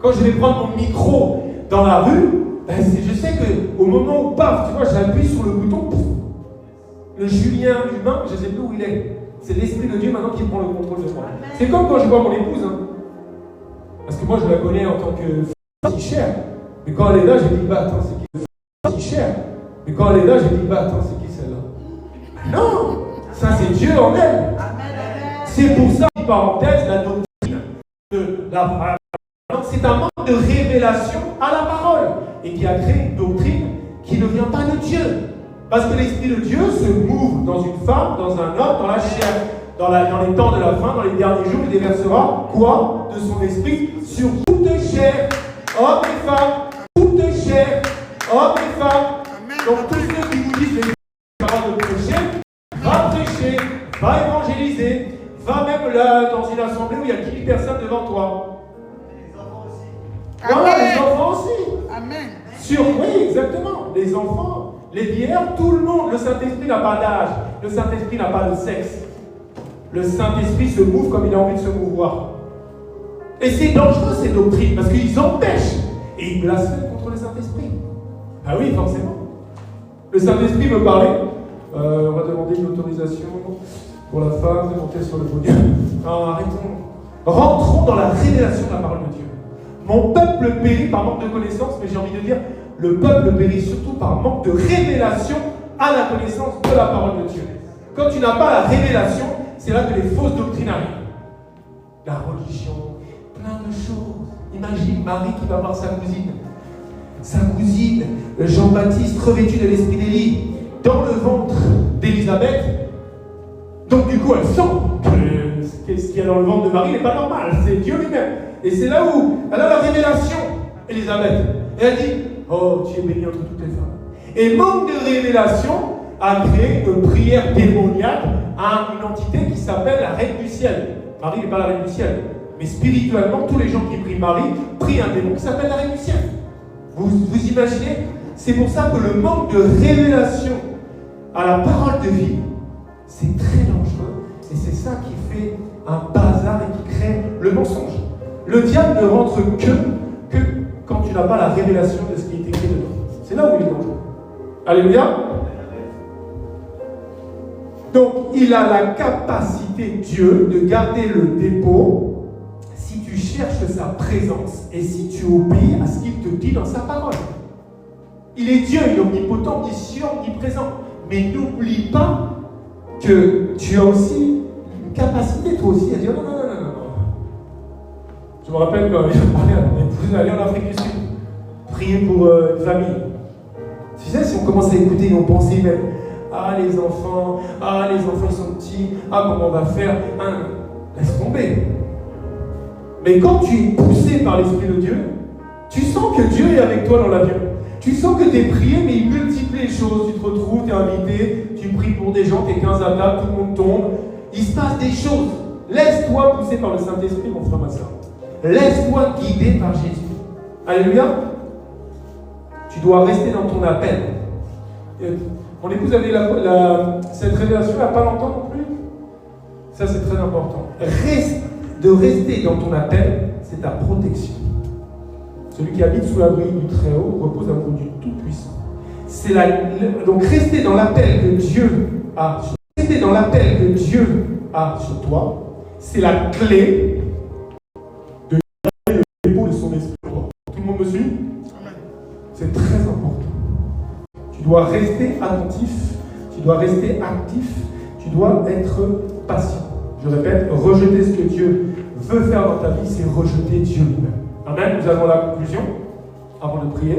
Quand je vais prendre mon micro dans la rue, je sais qu'au moment où, paf, tu vois, j'appuie sur le bouton, le Julien humain, je ne sais plus où il est. C'est l'Esprit de Dieu maintenant qui prend le contrôle de moi. C'est comme quand je vois mon épouse. Parce que moi, je la connais en tant que si chère. Mais quand elle est là, j'ai dit, attends, c'est qui si chère. Mais quand elle est là, j'ai dit, attends, c'est qui celle-là? Non, ça c'est Dieu en elle. C'est pour ça, parenthèse, la doctrine de la c'est un manque de révélation à la parole et qui a créé une doctrine qui ne vient pas de Dieu. Parce que l'Esprit de Dieu se mouve dans une femme, dans un homme, dans la chair. Dans les temps de la fin, dans les derniers jours, il déversera quoi? De son esprit sur toute chair, hommes et femmes, toute chair, hommes et femmes. Donc tous ceux qui vous disent les paroles de prêcher, va évangéliser, va même là dans une assemblée où il y a 10 000 personnes devant toi. Voilà, les enfants aussi. Amen. Oui, exactement. Les enfants, les vieillards, tout le monde. Le Saint-Esprit n'a pas d'âge. Le Saint-Esprit n'a pas de sexe. Le Saint-Esprit se mouve comme il a envie de se mouvoir. Et c'est dangereux ces doctrines parce qu'ils empêchent et ils blasphèment contre le Saint-Esprit. Ah oui, forcément. Le Saint-Esprit me parlait. On va demander une autorisation pour la femme de monter sur le podium. Arrêtons. Rentrons dans la révélation de la parole de Dieu. Mon peuple périt par manque de connaissance, mais j'ai envie de dire, le peuple périt surtout par manque de révélation à la connaissance de la parole de Dieu. Quand tu n'as pas la révélation, c'est là que les fausses doctrines arrivent. La religion, plein de choses. Imagine Marie qui va voir sa cousine. Sa cousine, Jean-Baptiste, revêtu de l'esprit d'Élie, dans le ventre d'Élisabeth. Donc du coup, elle sent que ce qu'il y a dans le ventre de Marie n'est pas normal, c'est Dieu lui-même. Et c'est là où elle a la révélation, Élisabeth. Et elle dit, oh, tu es bénie entre toutes les femmes. Et manque de révélation a créé une prière démoniaque à une entité qui s'appelle la Reine du Ciel. Marie n'est pas la Reine du Ciel. Mais spirituellement, tous les gens qui prient Marie prient un démon qui s'appelle la Reine du Ciel. Vous imaginez? C'est pour ça que le manque de révélation à la parole de vie, c'est très dangereux. Et c'est ça qui fait un bazar et qui crée le mensonge. Le diable ne rentre que quand tu n'as pas la révélation de ce qui est écrit dedans. C'est là où il est dangereux. Alléluia. Donc, il a la capacité, Dieu, de garder le dépôt si tu cherches sa présence et si tu obéis à ce qu'il te dit dans sa parole. Il est Dieu, il est omnipotent, omniscient, omniprésent. Mais n'oublie pas que tu as aussi une capacité, toi aussi, à dire non. Je me rappelle quand j'ai parlé à mon épouse, aller en Afrique du Sud, prier pour une famille. Tu sais, si on commence à écouter nos pensées même, les enfants ils sont petits, comment on va faire, laisse tomber. Mais quand tu es poussé par l'Esprit de Dieu, tu sens que Dieu est avec toi dans l'avion. Tu sens que tu es prié, mais il multiplie les choses. Tu te retrouves, tu es invité, tu pries pour des gens, tu es 15 à table, tout le monde tombe. Il se passe des choses. Laisse-toi pousser par le Saint-Esprit, mon frère, ma soeur. Laisse-toi guider par Jésus. Alléluia. Tu dois rester dans ton appel. Mon épouse avait cette révélation il n'y a pas longtemps non plus. Ça, c'est très important. De rester dans ton appel, c'est ta protection. Celui qui habite sous l'abri du Très-Haut repose à l'ombre du Tout-Puissant. Donc, rester dans l'appel que Dieu a. Rester dans l'appel que Dieu a sur toi, c'est la clé de le dépôt de son esprit. Tout le monde me suit? C'est très important. Tu dois rester attentif, tu dois rester actif, tu dois être patient. Je répète, rejeter ce que Dieu veut faire dans ta vie, c'est rejeter Dieu lui-même. Amen. Nous avons la conclusion avant de prier.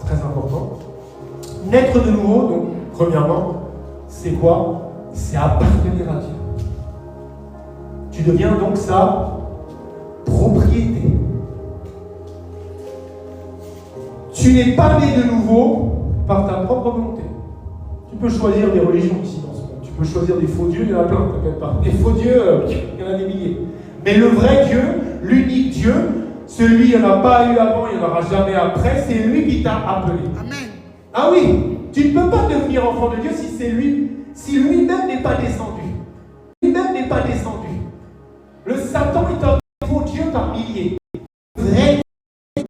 Très important. Naître de nouveau, donc, premièrement, c'est quoi? C'est appartenir à Dieu. Tu deviens donc sa propriété. Tu n'es pas né de nouveau par ta propre volonté. Tu peux choisir des religions ici dans ce monde. Tu peux choisir des faux dieux, il y en a plein, t'inquiète pas. Des faux dieux, il y en a des milliers. Mais le vrai Dieu, l'unique Dieu, celui il n'y en a pas eu avant, il n'y en aura jamais après, c'est lui qui t'a appelé. Amen. Ah oui, tu ne peux pas devenir enfant de Dieu si lui-même n'est pas descendu. Lui-même n'est pas descendu. Le Satan est un faux Dieu par milliers. Vrai Dieu,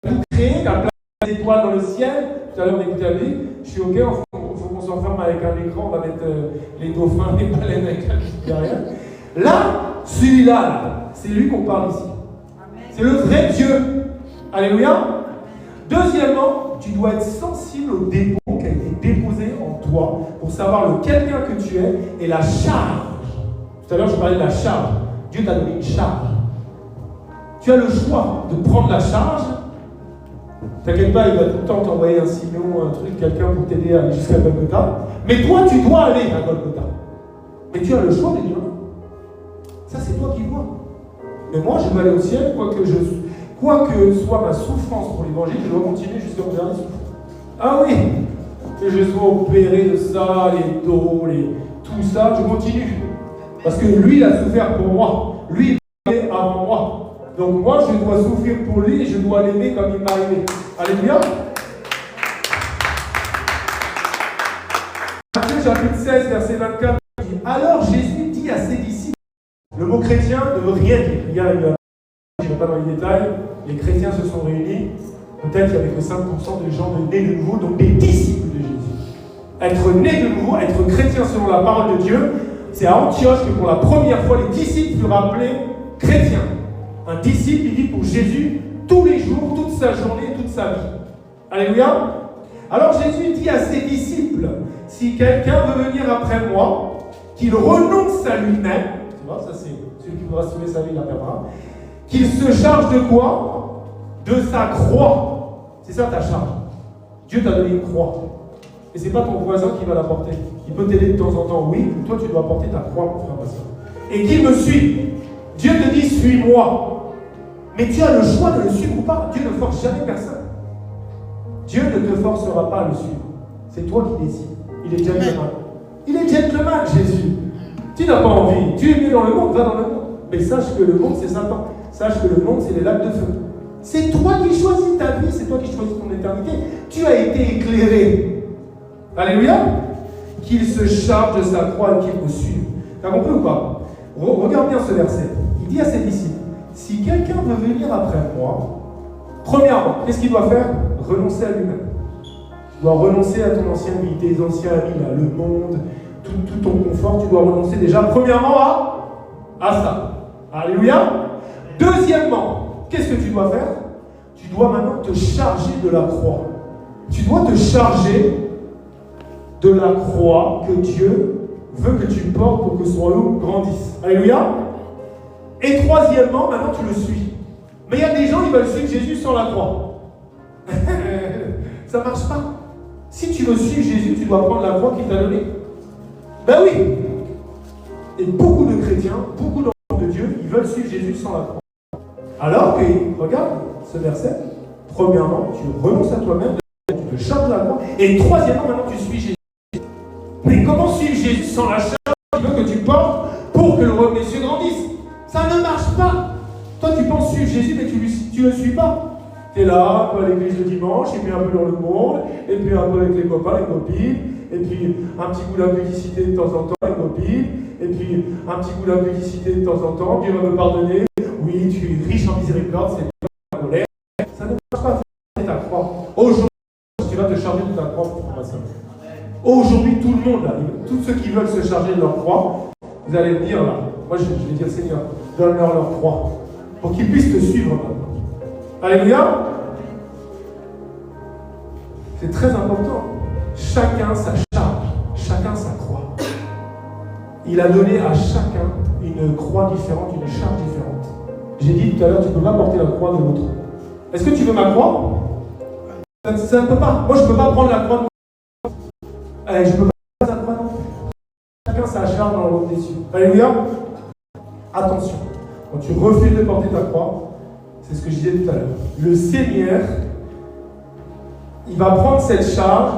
tout créé, la place des étoiles dans le ciel. Tout à l'heure, on écoutait la vie. Je suis OK, il faut qu'on s'enferme avec un écran, on va mettre les dauphins, les baleines avec la vie derrière. Là, celui-là, c'est lui qu'on parle ici. C'est le vrai Dieu. Alléluia. Deuxièmement, tu dois être sensible au dépôt qui a été déposé en toi pour savoir le quelqu'un que tu es et la charge. Tout à l'heure, je parlais de la charge. Dieu t'a donné une charge. Tu as le choix de prendre la charge. T'inquiète pas, il va tout le temps t'envoyer un signal, un truc, quelqu'un pour t'aider à aller jusqu'à Golgotha. Mais toi, tu dois aller à Golgotha. Mais tu as le choix de dire non. Ça, c'est toi qui vois. Mais moi, je veux aller au ciel, quoi que soit ma souffrance pour l'évangile, je dois continuer jusqu'à mon dernier souffle. Ah oui, que je sois opéré de ça, les dos, tout ça, je continue. Parce que lui, il a souffert pour moi. Lui, il m'a aimé avant moi. Donc moi, je dois souffrir pour lui et je dois l'aimer comme il m'a aimé. Alléluia. Matthieu chapitre 16, verset 24, dit, alors Jésus dit à ses disciples, le mot chrétien ne veut rien dire. Il y a je ne vais pas dans les détails, les chrétiens se sont réunis, peut-être qu'il n'y avait que 5% de gens nés de nouveau, donc des disciples de Jésus. Être né de nouveau, être chrétien selon la parole de Dieu, c'est à Antioche que pour la première fois, les disciples furent appelés chrétiens. Un disciple, il vit pour Jésus tous les jours, toute sa journée, toute sa vie. Alléluia. Alors Jésus dit à ses disciples, si quelqu'un veut venir après moi, qu'il renonce à lui-même, tu vois, ça c'est celui qui voudra sauver sa vie, la perdra, qu'il se charge de quoi? De sa croix. C'est ça ta charge. Dieu t'a donné une croix. Et ce n'est pas ton voisin qui va la porter. Il peut t'aider de temps en temps, oui, mais toi tu dois porter ta croix, mon frère, ma soeur. Et qu'il me suit. Dieu te dit, suis-moi. Mais tu as le choix de le suivre ou pas. Dieu ne force jamais personne. Dieu ne te forcera pas à le suivre. C'est toi qui décides. Il est gentleman. Il est gentleman, Jésus. Tu n'as pas envie. Tu es mieux dans le monde, va dans le monde. Mais sache que le monde, c'est Satan. Sache que le monde, c'est les lacs de feu. C'est toi qui choisis ta vie, c'est toi qui choisis ton éternité. Tu as été éclairé. Alléluia. Qu'il se charge de sa croix et qu'il me suive. T'as compris ou pas? Regarde bien ce verset. Il dit à ses disciples, si quelqu'un veut venir après moi, premièrement, qu'est-ce qu'il doit faire? Renoncer à lui-même. Tu dois renoncer à ton ancienne vie, tes anciens amis, là, le monde, tout ton confort. Tu dois renoncer déjà, premièrement, à ça. Alléluia. Deuxièmement, qu'est-ce que tu dois faire? Tu dois maintenant te charger de la croix. Tu dois te charger de la croix que Dieu veut que tu portes pour que son royaume grandisse. Alléluia. Et troisièmement, maintenant tu le suis. Mais il y a des gens qui veulent suivre Jésus sans la croix. Ça ne marche pas. Si tu veux suivre Jésus, tu dois prendre la croix qu'il t'a donnée. Ben oui. Et beaucoup de chrétiens, beaucoup d'enfants de Dieu, ils veulent suivre Jésus sans la croix. Alors que, regarde ce verset, premièrement, tu renonces à toi-même. tu veux charger la croix. Et troisièmement, maintenant tu suis Jésus. Mais comment suivre Jésus sans la charge qu'il veut que tu portes pour que le royaume des cieux grandisse? Ça ne marche pas. Toi, tu penses suivre Jésus, mais tu ne le suis pas. Tu es là, un peu à l'église le dimanche, et puis un peu dans le monde, et puis un peu avec les copains, les copines, et puis un petit bout d'impudicité de temps en temps, les copines, et puis un petit bout d'impudicité de temps en temps, Dieu va me pardonner. Oui, tu es riche en miséricorde, c'est pas la colère. Ça ne marche pas. Ta croix. Aujourd'hui, tu vas te charger de ta croix pour faire ça. Aujourd'hui, tout le monde arrive. Tous ceux qui veulent se charger de leur croix, vous allez me dire là, moi je vais dire Seigneur, donne-leur leur croix pour qu'ils puissent te suivre maintenant. Alléluia. C'est très important. Chacun sa charge, chacun sa croix. Il a donné à chacun une croix différente, une charge différente. J'ai dit tout à l'heure, tu ne peux pas porter la croix de l'autre. Est-ce que tu veux ma croix? Ça ne peut pas. Moi, je ne peux pas prendre la croix de l'autre. Je ne peux pas prendre la croix non plus. Chacun sa charge dans le royaume des cieux. Alléluia. Attention. Quand tu refuses de porter ta croix, c'est ce que je disais tout à l'heure. Le Seigneur, il va prendre cette charge,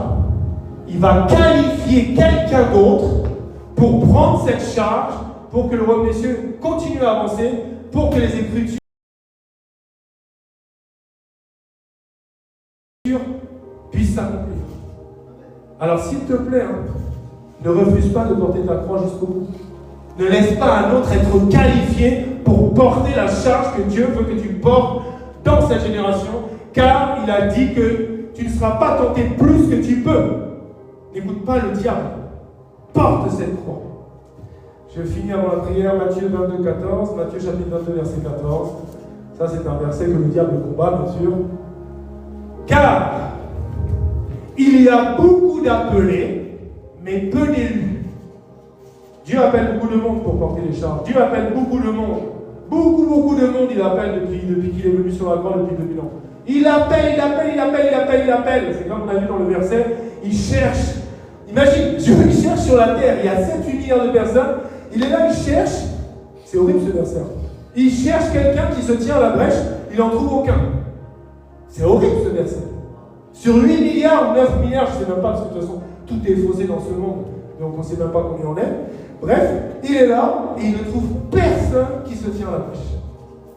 il va qualifier quelqu'un d'autre pour prendre cette charge, pour que le royaume des cieux continue à avancer, pour que les Écritures puissent s'accomplir. Alors s'il te plaît, ne refuse pas de porter ta croix jusqu'au bout. Ne laisse pas un autre être qualifié pour porter la charge que Dieu veut que tu portes dans cette génération, car il a dit que tu ne seras pas tenté plus que tu peux. N'écoute pas le diable. Porte cette croix. Je finis avant la prière, Matthieu 22, 14, Matthieu chapitre 22, verset 14. Ça, c'est un verset que le diable combat, bien sûr. Car il y a beaucoup d'appelés, mais peu d'élus. Dieu appelle beaucoup de monde pour porter les charges. Dieu appelle beaucoup de monde. Beaucoup de monde, il appelle depuis qu'il est venu sur la croix depuis 2000 ans. Il appelle. C'est comme on a vu dans le verset, il cherche. Imagine, Dieu il cherche sur la terre, il y a 7-8 milliards de personnes. Il est là, il cherche. C'est horrible ce verset. Il cherche quelqu'un qui se tient à la brèche, il n'en trouve aucun. C'est horrible ce verset. Sur 8 milliards ou 9 milliards, je ne sais même pas, parce que de toute façon, tout est faussé dans ce monde, donc on ne sait même pas combien on est. Bref, il est là et il ne trouve personne qui se tient à la brèche.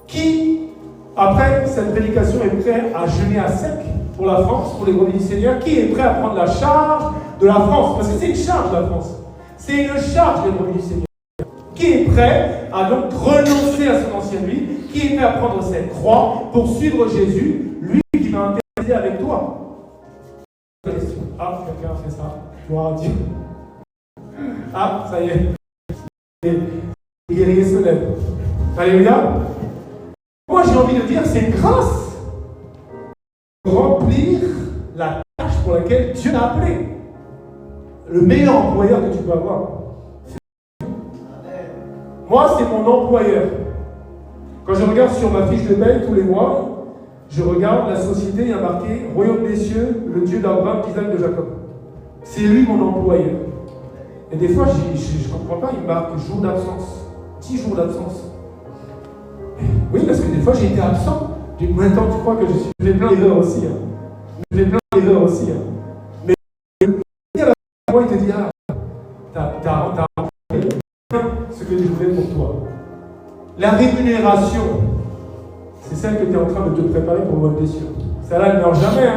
Qui, après cette prédication, est prêt à jeûner à sec pour la France, pour les brebis du Seigneur? Qui est prêt à prendre la charge de la France? Parce que c'est une charge, la France. C'est une charge des brebis du Seigneur. Qui est prêt à donc renoncer à son ancienne vie? Qui est prêt à prendre cette croix pour suivre Jésus, lui qui va intercéder avec toi? Ah, quelqu'un a fait ça. Gloire à Dieu. Ah, ça y est. Les guerriers se lèvent. Alléluia. Moi, j'ai envie de dire, c'est une grâce. Remplir la tâche pour laquelle Dieu t'a appelé. Le meilleur employeur que tu peux avoir. Moi, c'est mon employeur. Quand je regarde sur ma fiche de paye tous les mois, je regarde la société, il y a marqué Royaume des cieux, le Dieu d'Abraham, d'Isaac, de Jacob. C'est lui mon employeur. Et des fois, je ne comprends pas, il marque jour d'absence. 10 jours d'absence. Oui, parce que des fois, j'ai été absent. Combien de temps tu crois que je suis? Je fais plein d'erreurs aussi. Je fais plein d'erreurs aussi. Mais moi, il te dit, t'as ce que je voulais pour toi. La rémunération, c'est celle que tu es en train de te préparer pour le royaume des cieux. Celle-là ne meurt jamais.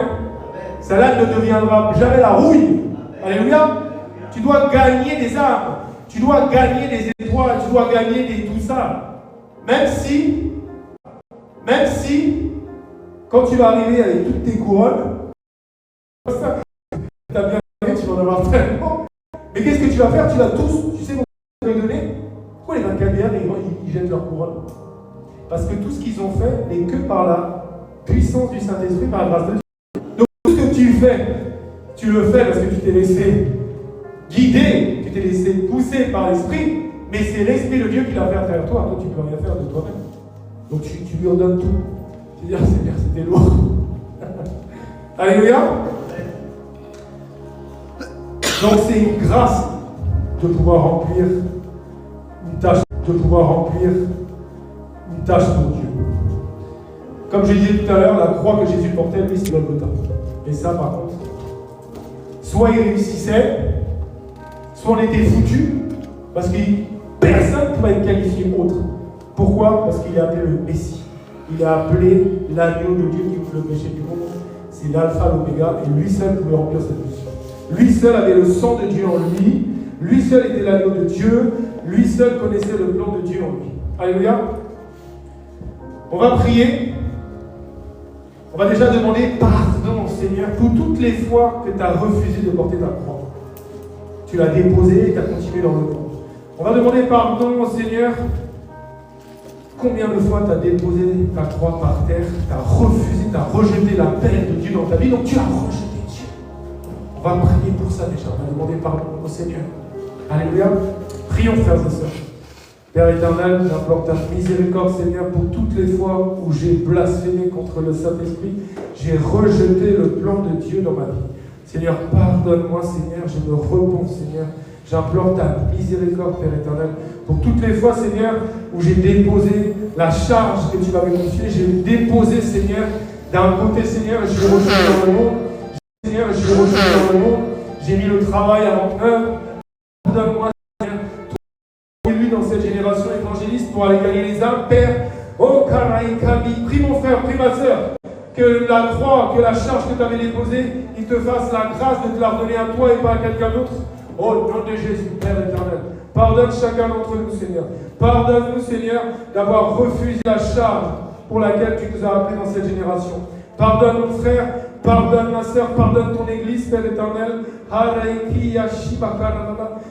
Celle-là ne deviendra jamais la rouille. Alléluia. Tu dois gagner des âmes. Tu dois gagner des étoiles. Tu dois gagner tout ça. Même si, quand tu vas arriver avec toutes tes couronnes, tu as bien gagné, tu vas en avoir tellement. Mais qu'est-ce que tu vas faire? Tu vas tous, tu sais pourquoi tu vas les donner? Pourquoi les 24 milliards, ils jettent leur couronne? Parce que tout ce qu'ils ont fait n'est que par la puissance du Saint-Esprit, par la grâce de Dieu. Donc tout ce que tu fais, tu le fais parce que tu t'es laissé guider, tu t'es laissé pousser par l'Esprit, mais c'est l'Esprit de Dieu qui l'a fait à travers toi. Toi, tu ne peux rien faire de toi-même. Donc tu lui redonnes tout. Tu dis, ah Seigneur, c'était lourd. Alléluia. Donc c'est une grâce de pouvoir remplir une tâche, pour Dieu. Comme je disais tout à l'heure, la croix que Jésus portait, lui, c'est Golgotha. Et ça, par contre, soit il réussissait, soit on était foutu, parce que personne ne pouvait être qualifié autre. Pourquoi? Parce qu'il est appelé le Messie. Il a appelé l'agneau de Dieu qui ouvre le péché du monde. C'est l'alpha, l'oméga, et lui seul pouvait remplir cette mission. Lui seul avait le sang de Dieu en lui. Lui seul était l'agneau de Dieu. Lui seul connaissait le plan de Dieu en lui. Alléluia. On va prier. On va déjà demander pardon au Seigneur pour toutes les fois que tu as refusé de porter ta croix. Tu l'as déposé et tu as continué dans le monde. On va demander pardon au Seigneur. Combien de fois tu as déposé ta croix par terre, tu as refusé, tu as rejeté la paix de Dieu dans ta vie, donc tu as rejeté Dieu. On va prier pour ça déjà. On va demander pardon au Seigneur. Alléluia. Prions, frères et sœurs. Père éternel, j'implore ta miséricorde, Seigneur, pour toutes les fois où j'ai blasphémé contre le Saint-Esprit, j'ai rejeté le plan de Dieu dans ma vie. Seigneur, pardonne-moi, Seigneur, je me repens, Seigneur. J'implore ta miséricorde, Père éternel, pour toutes les fois, Seigneur, où j'ai déposé la charge que tu m'avais confiée. J'ai déposé, Seigneur, d'un côté, Seigneur, je l'ai rejeté dans le monde. Seigneur, je l'ai rejeté dans le monde. J'ai mis le travail avant œuvre. Pardonne-moi, Seigneur, toi élu dans cette génération évangéliste pour aller gagner les âmes, Père. Oh, Karaïkabi, prie mon frère, prie ma sœur, que la croix, que la charge que tu avais déposée, il te fasse la grâce de te la redonner à toi et pas à quelqu'un d'autre. Oh, au nom de Jésus, Père éternel, pardonne chacun d'entre nous, Seigneur. Pardonne-nous, Seigneur, d'avoir refusé la charge pour laquelle tu nous as appelés dans cette génération. Pardonne mon frère, pardonne ma soeur, pardonne ton église, Père éternel.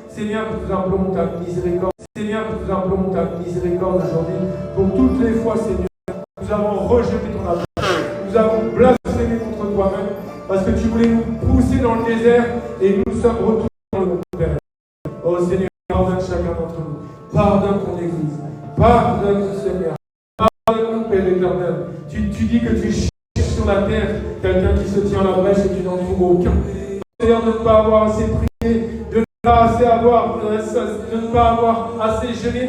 Seigneur, nous implorons ta miséricorde. Seigneur, nous implorons ta miséricorde aujourd'hui. Pour toutes les fois, Seigneur, nous avons rejeté ton appel. Nous avons blasphémé contre toi-même parce que tu voulais nous pousser dans le désert et nous sommes retournés dans le monde, Père. Oh Seigneur, pardonne chacun d'entre nous. Pardonne ton église. Pardonne-nous, Seigneur. Pardonne-nous, Père éternel. Tu dis que tu cherches sur la terre quelqu'un qui se tient à la brèche et qui n'en trouve aucun. Seigneur, de ne pas avoir assez prié, de ne pas avoir assez jeûné.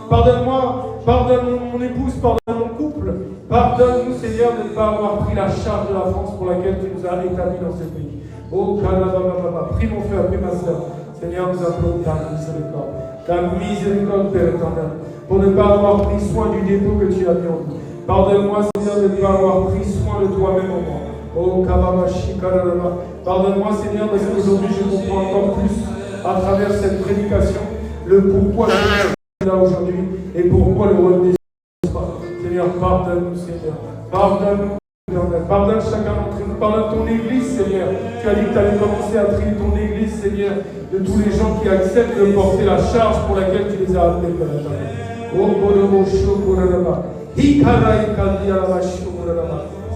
Pardonne-moi, pardonne mon épouse, pardonne mon couple. Pardonne-nous, Seigneur, de ne pas avoir pris la charge de la France pour laquelle tu nous as établis dans ce pays. Oh, prie mon frère, prie ma soeur. Seigneur, nous appelons ta miséricorde. Ta miséricorde, Père éternel, pour ne pas avoir pris soin du dépôt que tu as mis en nous. Pardonne-moi, Seigneur, de ne pas avoir pris soin de toi-même en moi. Oh, pardonne-moi, Seigneur, parce qu'aujourd'hui je comprends encore plus à travers cette prédication le pourquoi je suis là aujourd'hui et pourquoi le rôle des Seigneur, pardonne-nous, Seigneur. Pardonne-nous. Pardonne chacun d'entre nous, pardonne ton église, Seigneur. Tu as dit que tu allais commencer à trier ton église, Seigneur, de tous les gens qui acceptent de porter la charge pour laquelle tu les as appelés, Père éternel.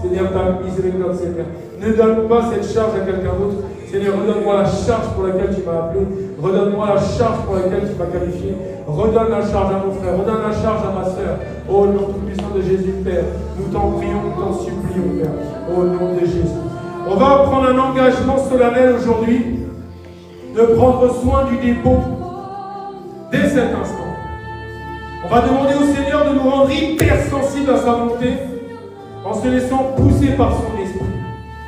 Seigneur, ta miséricorde, Seigneur. Ne donne pas cette charge à quelqu'un d'autre. Seigneur, redonne-moi la charge pour laquelle tu m'as appelé. Redonne-moi la charge pour laquelle tu m'as qualifié. Redonne la charge à mon frère. Redonne la charge à ma soeur. Au nom tout-puissant de Jésus, Père. Nous t'en prions, nous t'en supplions, Père. Au nom de Jésus. On va prendre un engagement solennel aujourd'hui de prendre soin du dépôt dès cet instant. On va demander au Seigneur de nous rendre hypersensibles à sa volonté en se laissant pousser par son esprit.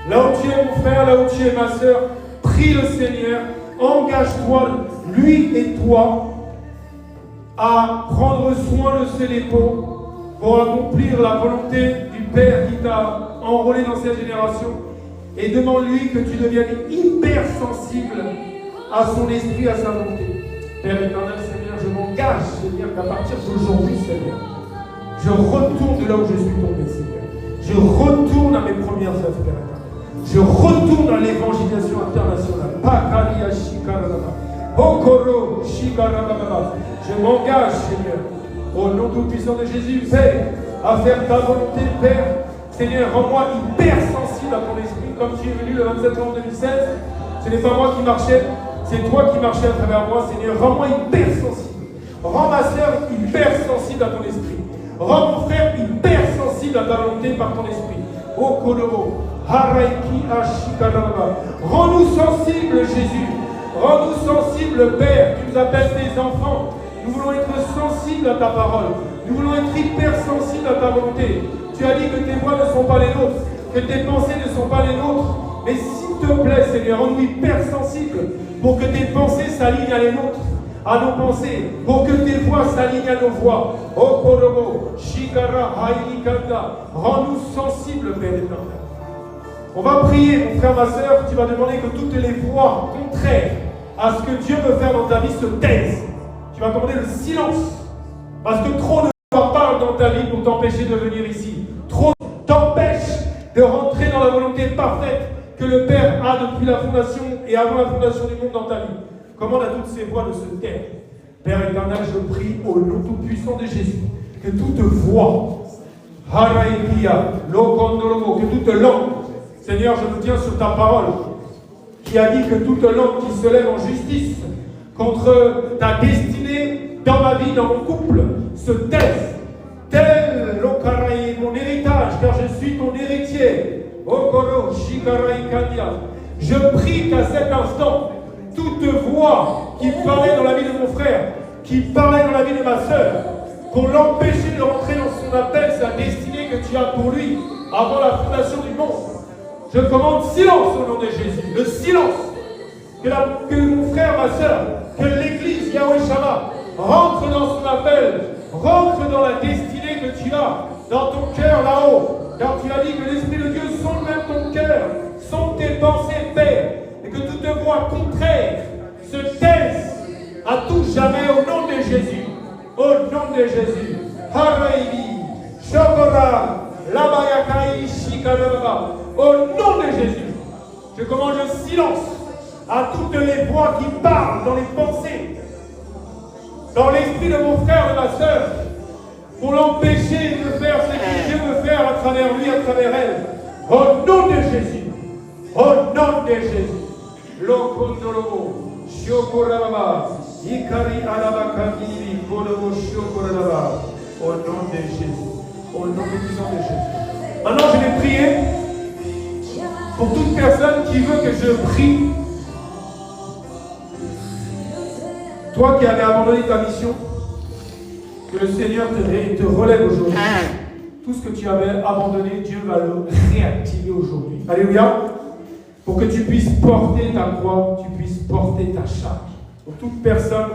Là où tu es mon frère, là où tu es ma soeur, prie le Seigneur, engage-toi, lui et toi, à prendre soin de ce dépôt pour accomplir la volonté du Père qui t'a enrôlé dans cette génération, et demande-lui que tu deviennes hypersensible à son esprit, à sa volonté. Père éternel, Seigneur, je m'engage, Seigneur, qu'à partir d'aujourd'hui, Seigneur, je retourne de là où je suis tombé, Seigneur. Je retourne à mes premières œuvres, Père éternel. Je retourne à l'évangélisation internationale. Pakalia Shikarababa. Okoro Shikarababa. Je m'engage, Seigneur, au nom tout-puissant de Jésus, Père, à faire ta volonté, Père. Seigneur, rends-moi hypersensible à ton esprit, comme tu es venu le 27 novembre 2016. Ce n'est pas moi qui marchais, c'est toi qui marchais à travers moi, Seigneur. Rends-moi hypersensible. Rends ma soeur hypersensible à ton esprit. Rends mon frère hypersensible à ta volonté par ton esprit. Oh Kodobo, Haraiki Ashikaraba. Rends-nous sensibles, Jésus. Rends-nous sensibles, Père. Tu nous appelles tes enfants. Nous voulons être sensibles à ta parole. Nous voulons être hypersensibles à ta volonté. Tu as dit que tes voix ne sont pas les nôtres, que tes pensées ne sont pas les nôtres. Mais s'il te plaît, Seigneur, rends-nous hypersensibles pour que tes pensées s'alignent à les nôtres, à nos pensées, pour que tes voix s'alignent à nos voix. Oh Korobo, Shikara, Haïlikanda, rends-nous sensibles, Père éternel. On va prier, mon frère, ma soeur, tu vas demander que toutes les voix contraires à ce que Dieu veut faire dans ta vie se taisent. Tu vas commander le silence. Parce que trop de voix parlent dans ta vie pour t'empêcher de venir ici. Trop t'empêchent de rentrer dans la volonté parfaite que le Père a depuis la fondation et avant la fondation du monde dans ta vie. Commande à toutes ces voix de se taire. Père éternel, je prie au nom tout-puissant de Jésus que toute voix, Haraïkia, Lokondolomo, que toute langue, Seigneur, je me tiens sur ta parole, qui a dit que toute langue qui se lève en justice contre ta destinée dans ma vie, dans mon couple, se taise. Tel l'Okaraï, mon héritage, car je suis ton héritier. Okoro, Shikaraï Kandia. Je prie qu'à cet instant, toute voix qui parlait dans la vie de mon frère, qui parlait dans la vie de ma sœur, pour l'empêcher de rentrer dans son appel, sa destinée que tu as pour lui, avant la fondation du monde. Je commande silence au nom de Jésus. Le silence. Que mon frère, ma soeur, que l'église Yahweh Shama rentre dans son appel, rentre dans la destinée que tu as dans ton cœur là-haut. Car tu as dit que l'Esprit de Dieu sonde même ton cœur, sonde tes pensées, Père, et que toute voix contraire se taise à tout jamais au nom de Jésus. Au nom de Jésus. Haraïbi, Shokora, Labayakai, Shikaraba. Au nom de Jésus, je commande le silence à toutes les voix qui parlent dans les pensées, dans l'esprit de mon frère et de ma soeur, pour l'empêcher de faire ce que Dieu veut faire à travers lui, à travers elle. Au nom de Jésus. Au nom de Jésus. Lokondolobo, Shokoraba, Ikari Alabakandiri, Kolobo Shokoraba. Au nom de Jésus. Au nom puissant de Jésus. Maintenant, je vais prier pour toute personne qui veut que je prie. Toi qui avais abandonné ta mission, que le Seigneur te relève aujourd'hui. Tout ce que tu avais abandonné, Dieu va le réactiver aujourd'hui. Alléluia. Pour que tu puisses porter ta croix, tu puisses porter ta charge. Pour toute personne